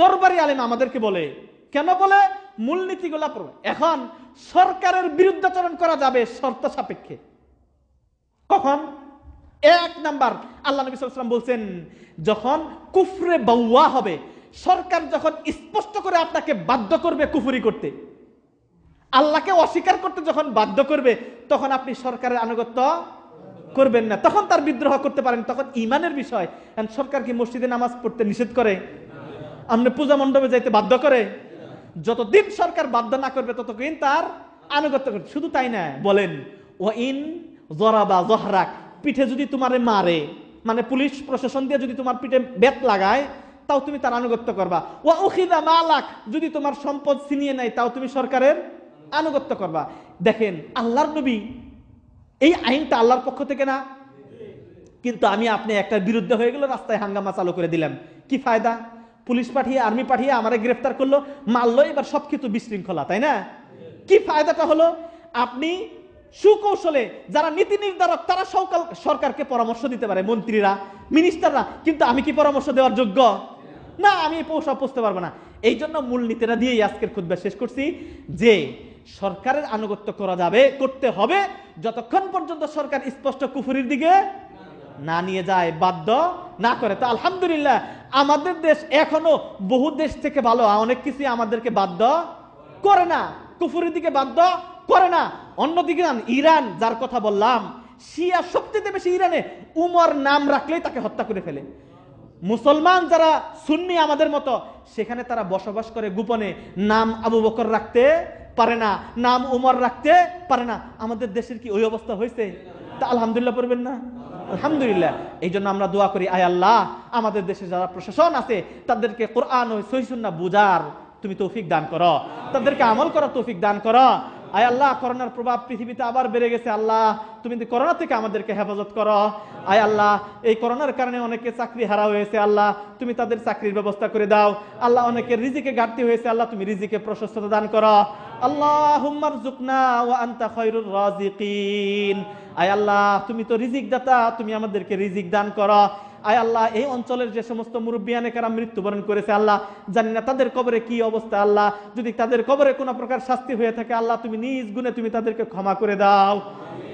দরবারি আলেম আমাদেরকে বলে। কেন বলে? মূলনীতিগুলা পড়বে। এখন সরকারের বিরুদ্ধাচরণ করা যাবে শর্ত সাপেক্ষে। কখন? এক নাম্বার, আল্লাহ নবী সাল্লাল্লাহু আলাইহি ওয়াসাল্লাম বলছেন যখন কুফরে বাওয়া হবে, সরকার যখন স্পষ্ট করে আপনাকে বাধ্য করবে কুফরি করতে, আল্লাহকে অস্বীকার করতে যখন বাধ্য করবে, তখন আপনি সরকারের আনুগত্য করবেন না, তখন তার বিদ্রোহ করতে পারেন। তখন ইমানের বিষয়। সরকার কি মসজিদে নামাজ পড়তে নিষেধ করে? আপনি পূজা মণ্ডপে যাইতে বাধ্য করে? যতদিন সরকার বাধ্য না করবে ততদিন তার আনুগত্য করবে। শুধু তাই না, বলেন ওয়াইন জরাবা জহরাক, পিঠে যদি তোমারে মারে, মানে পুলিশ প্রশাসন দিয়ে যদি তোমার পিঠে বেত লাগায়, তাও তুমি তার আনুগত্য করবা। ওয়া উখিদা মালাক, যদি তোমার সম্পদ ছিনিয়ে নেয় তাও তুমি সরকারের আনুগত্য করবা। দেখেন আল্লাহর নবী, এই আইনটা আল্লাহর পক্ষ থেকে না, কিন্তু আমি আপনি একটা বিরুদ্ধে হয়ে গেল, রাস্তায় হাঙ্গামা চালু করে দিলাম। কি ফায়দা? পুলিশ পাঠিয়ে, আর্মি পাঠিয়ে আমারে গ্রেফতার করলো, মারলো, এবার সবকিছু বিশৃঙ্খলা, তাই না? কি ফায়দাটা হলো? আপনি সুকৌশলে যারা নীতি নির্ধারক তারা সরকারকে পরামর্শ দিতে পারে, মন্ত্রীরা, মিনিস্টাররা, কিন্তু আমি কি পরামর্শ দেওয়ার যোগ্য? না আমি সব পুষতে পারবো না। এই জন্য মূলনীতিটা দিয়েই আজকের খুতবা শেষ করছি যে সরকারের আনুগত্য করা যাবে, করতে হবে যতক্ষণ পর্যন্ত সরকার স্পষ্ট কুফরির দিকে না নিয়ে যায়, বাধ্য না করে। তো আলহামদুলিল্লাহ আমাদের দেশ এখনো বহু দেশ থেকে ভালো, অনেক কিছু আমাদেরকে বাধ্য করে না, কুফরির দিকে বাধ্য করে না। অন্যদিকে ইরান, যার কথা বললাম, শিয়া সবচেয়ে বেশি ইরানে উমর নাম রাখলেই তাকে হত্যা করে ফেলে। মুসলমান যারা সুন্নি আমাদের মতো, সেখানে তারা বসবাস করে গোপনে, নাম আবু বকর রাখতে পারে না, নাম উমর রাখতে পারে না। আমাদের দেশের কি ওই অবস্থা হয়েছে? তা আলহামদুলিল্লাহ পড়বেন না? আলহামদুলিল্লাহ। এই জন্য আমরা দোয়া করি, আয় আল্লাহ আমাদের দেশে যারা প্রশাসন আছে তাদেরকে কোরআন ও সহিহ সুন্নাহ বুঝার তুমি তৌফিক দান করো, তাদেরকে আমল করার তৌফিক দান করো। আয় আল্লাহ করোনার প্রভাব পৃথিবীতে আবার বেড়ে গেছে, আল্লাহ তুমি করোনা থেকে আমাদেরকে হেফাজত করো। আয় আল্লাহ এই করোনার কারণে অনেকে চাকরি হারা হয়েছে, আল্লাহ তুমি তাদের চাকরির ব্যবস্থা করে দাও। আল্লাহ অনেকের রিজিকে ঘাটতি হয়েছে, আল্লাহ তুমি রিজিকে প্রশস্ততা দান করো। আল্লাহুম্মা রযুকনা ওয়া আনতা খায়রুর রাযিকিন। আয় আল্লাহ তুমি তো রিজিক দাতা, তুমি আমাদেরকে রিজিক দান করো। আয় আল্লাহ এই অঞ্চলের যে সমস্ত মুরব্বিয়ানে কারাম মৃত্যুবরণ করেছে, আল্লাহ জানি না তাদের কবরে কি অবস্থা, আল্লাহ যদি তাদের কবরে কোনো প্রকার শাস্তি হয়ে থাকে, আল্লাহ তুমি নিজ গুণে তুমি তাদেরকে ক্ষমা করে দাও,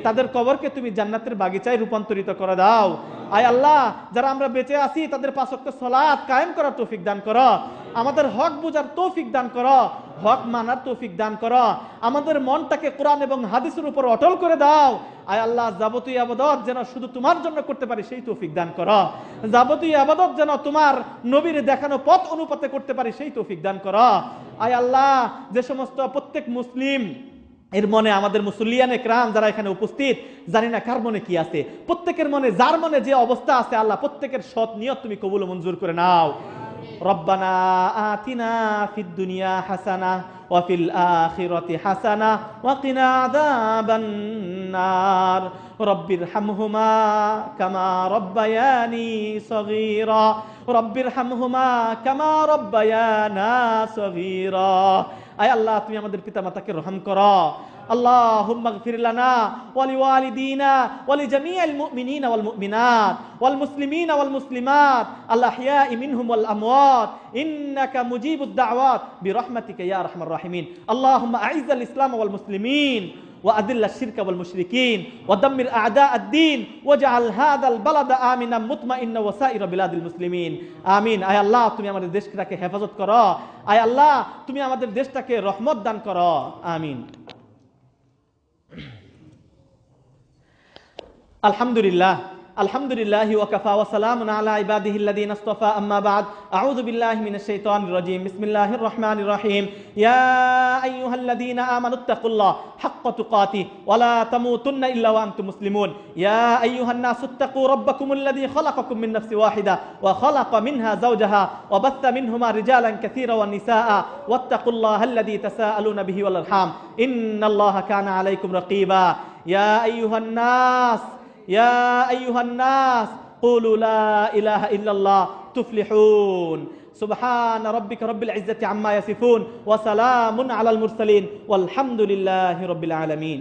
তাদের কবরকে তুমি জান্নাতের বাগিচায় রূপান্তরিত করে দাও। আয় আল্লাহ যারা আমরা বেঁচে আছি তাদের 5 ওয়াক্ত সালাত কায়েম করার তৌফিক দান করো, আমাদের হক বুঝার তৌফিক দান করো, হক মানার তৌফিক দান করো, আমাদের মনটাকে কোরআন এবং হাদিসের উপর অটল করে দাও। আয় আল্লাহ যাবতীয় ইবাদত যেন শুধু তোমার জন্য করতে পারি সেই তৌফিক দান করো, যাবতীয় ইবাদত যেন তোমার নবীর দেখানো পথ অনুপাতে করতে পারি সেই তৌফিক দান করো। আয় আল্লাহ যে সমস্ত প্রত্যেক মুসলিম এর মনে, আমাদের মুসল্লিয়ানে کرام যারা এখানে উপস্থিত, জানি না কার মনে কি আছে, প্রত্যেকের মনে যার মনে যে অবস্থা আছে, আল্লাহ প্রত্যেকের সৎ নিয়ত তুমি কবুল ও মঞ্জুর করে নাও। রব্বানা আতিনা ফিদ দুনিয়া হাসানা ওয়া ফিল আখিরাতি হাসানা ওয়া কিনা আযাবান নার। রব্বিরহামহুমা কামা রব্বায়ানি সগীরা, রব্বিরহামহুমা কামা রব্বায়ানা সগীরা। আয় আল্লাহ তুমি আমাদের পিতামাতাকে রহম করো। আল্লাহুম্মা গফির লানা ওয়া লিওয়ালিদিনা ওয়া লিজামিআল মুমিনিনা ওয়াল মুমিনাত ওয়াল মুসলিমিনা ওয়াল মুসলিমাত আল আহইয়াই মিনহুম ওয়াল আমওয়াত ইন্নাকা মুজিবুদ দাওয়াত বিরহমাতিকা ইয়া আরহামার রাহিমিন। আল্লাহুম্মা আইজ্জাল ইসলাম ওয়াল মুসলিমিন وأذل الشرك والمشركين ودمر أعداء الدين واجعل هذا البلد آمنا مطمئنا وسائر بلاد المسلمين آمين। আয় আল্লাহ তুমি আমাদের দেশটাকে হেফাজত করো, আয় আল্লাহ তুমি আমাদের দেশটাকে রহমত দান করো, আমিন। আলহামদুলিল্লাহ আলহামদুলিল্লাহি ওয়া কাফা ওয়া সালামুন আলা ইবাদিহি আল্লাযীনা ইসতাফা, আম্মা বা'দ। আউযু বিল্লাহি মিনাশ শাইতানির রাজীম। বিসমিল্লাহির রহমানির রহিম। ইয়া আইয়ুহাল্লাযীনা আমানুত্তাকুল্লাহ হাক্কা তুকাতিহি ওয়া লা তামুতুন্না ইল্লা ওয়া আনতুম মুসলিমুন। ইয়া আইয়ুহান নাসুত্তাকু রাব্বাকুমুল্লাযী খালাকাকুম মিন নাফসিন ওয়াহিদা ওয়া খালাকা মিনহা যাওজাহা ওয়া বাথা মিনহুমা রিজালান কাসীরান ওয়া নিসাআ ওয়াত্তাকুল্লাহাল্লাযী তাসাআলুনা বিহি ওয়াল আরহাম ইন্নাল্লাহা কানা আলাইকুম রাকীবা। ইয়া আইয়ুহান নাস يا أيها الناس قولوا لا إله إلا الله تفلحون. سبحان ربك رب العزة عما يصفون وسلام على المرسلين والحمد لله رب العالمين.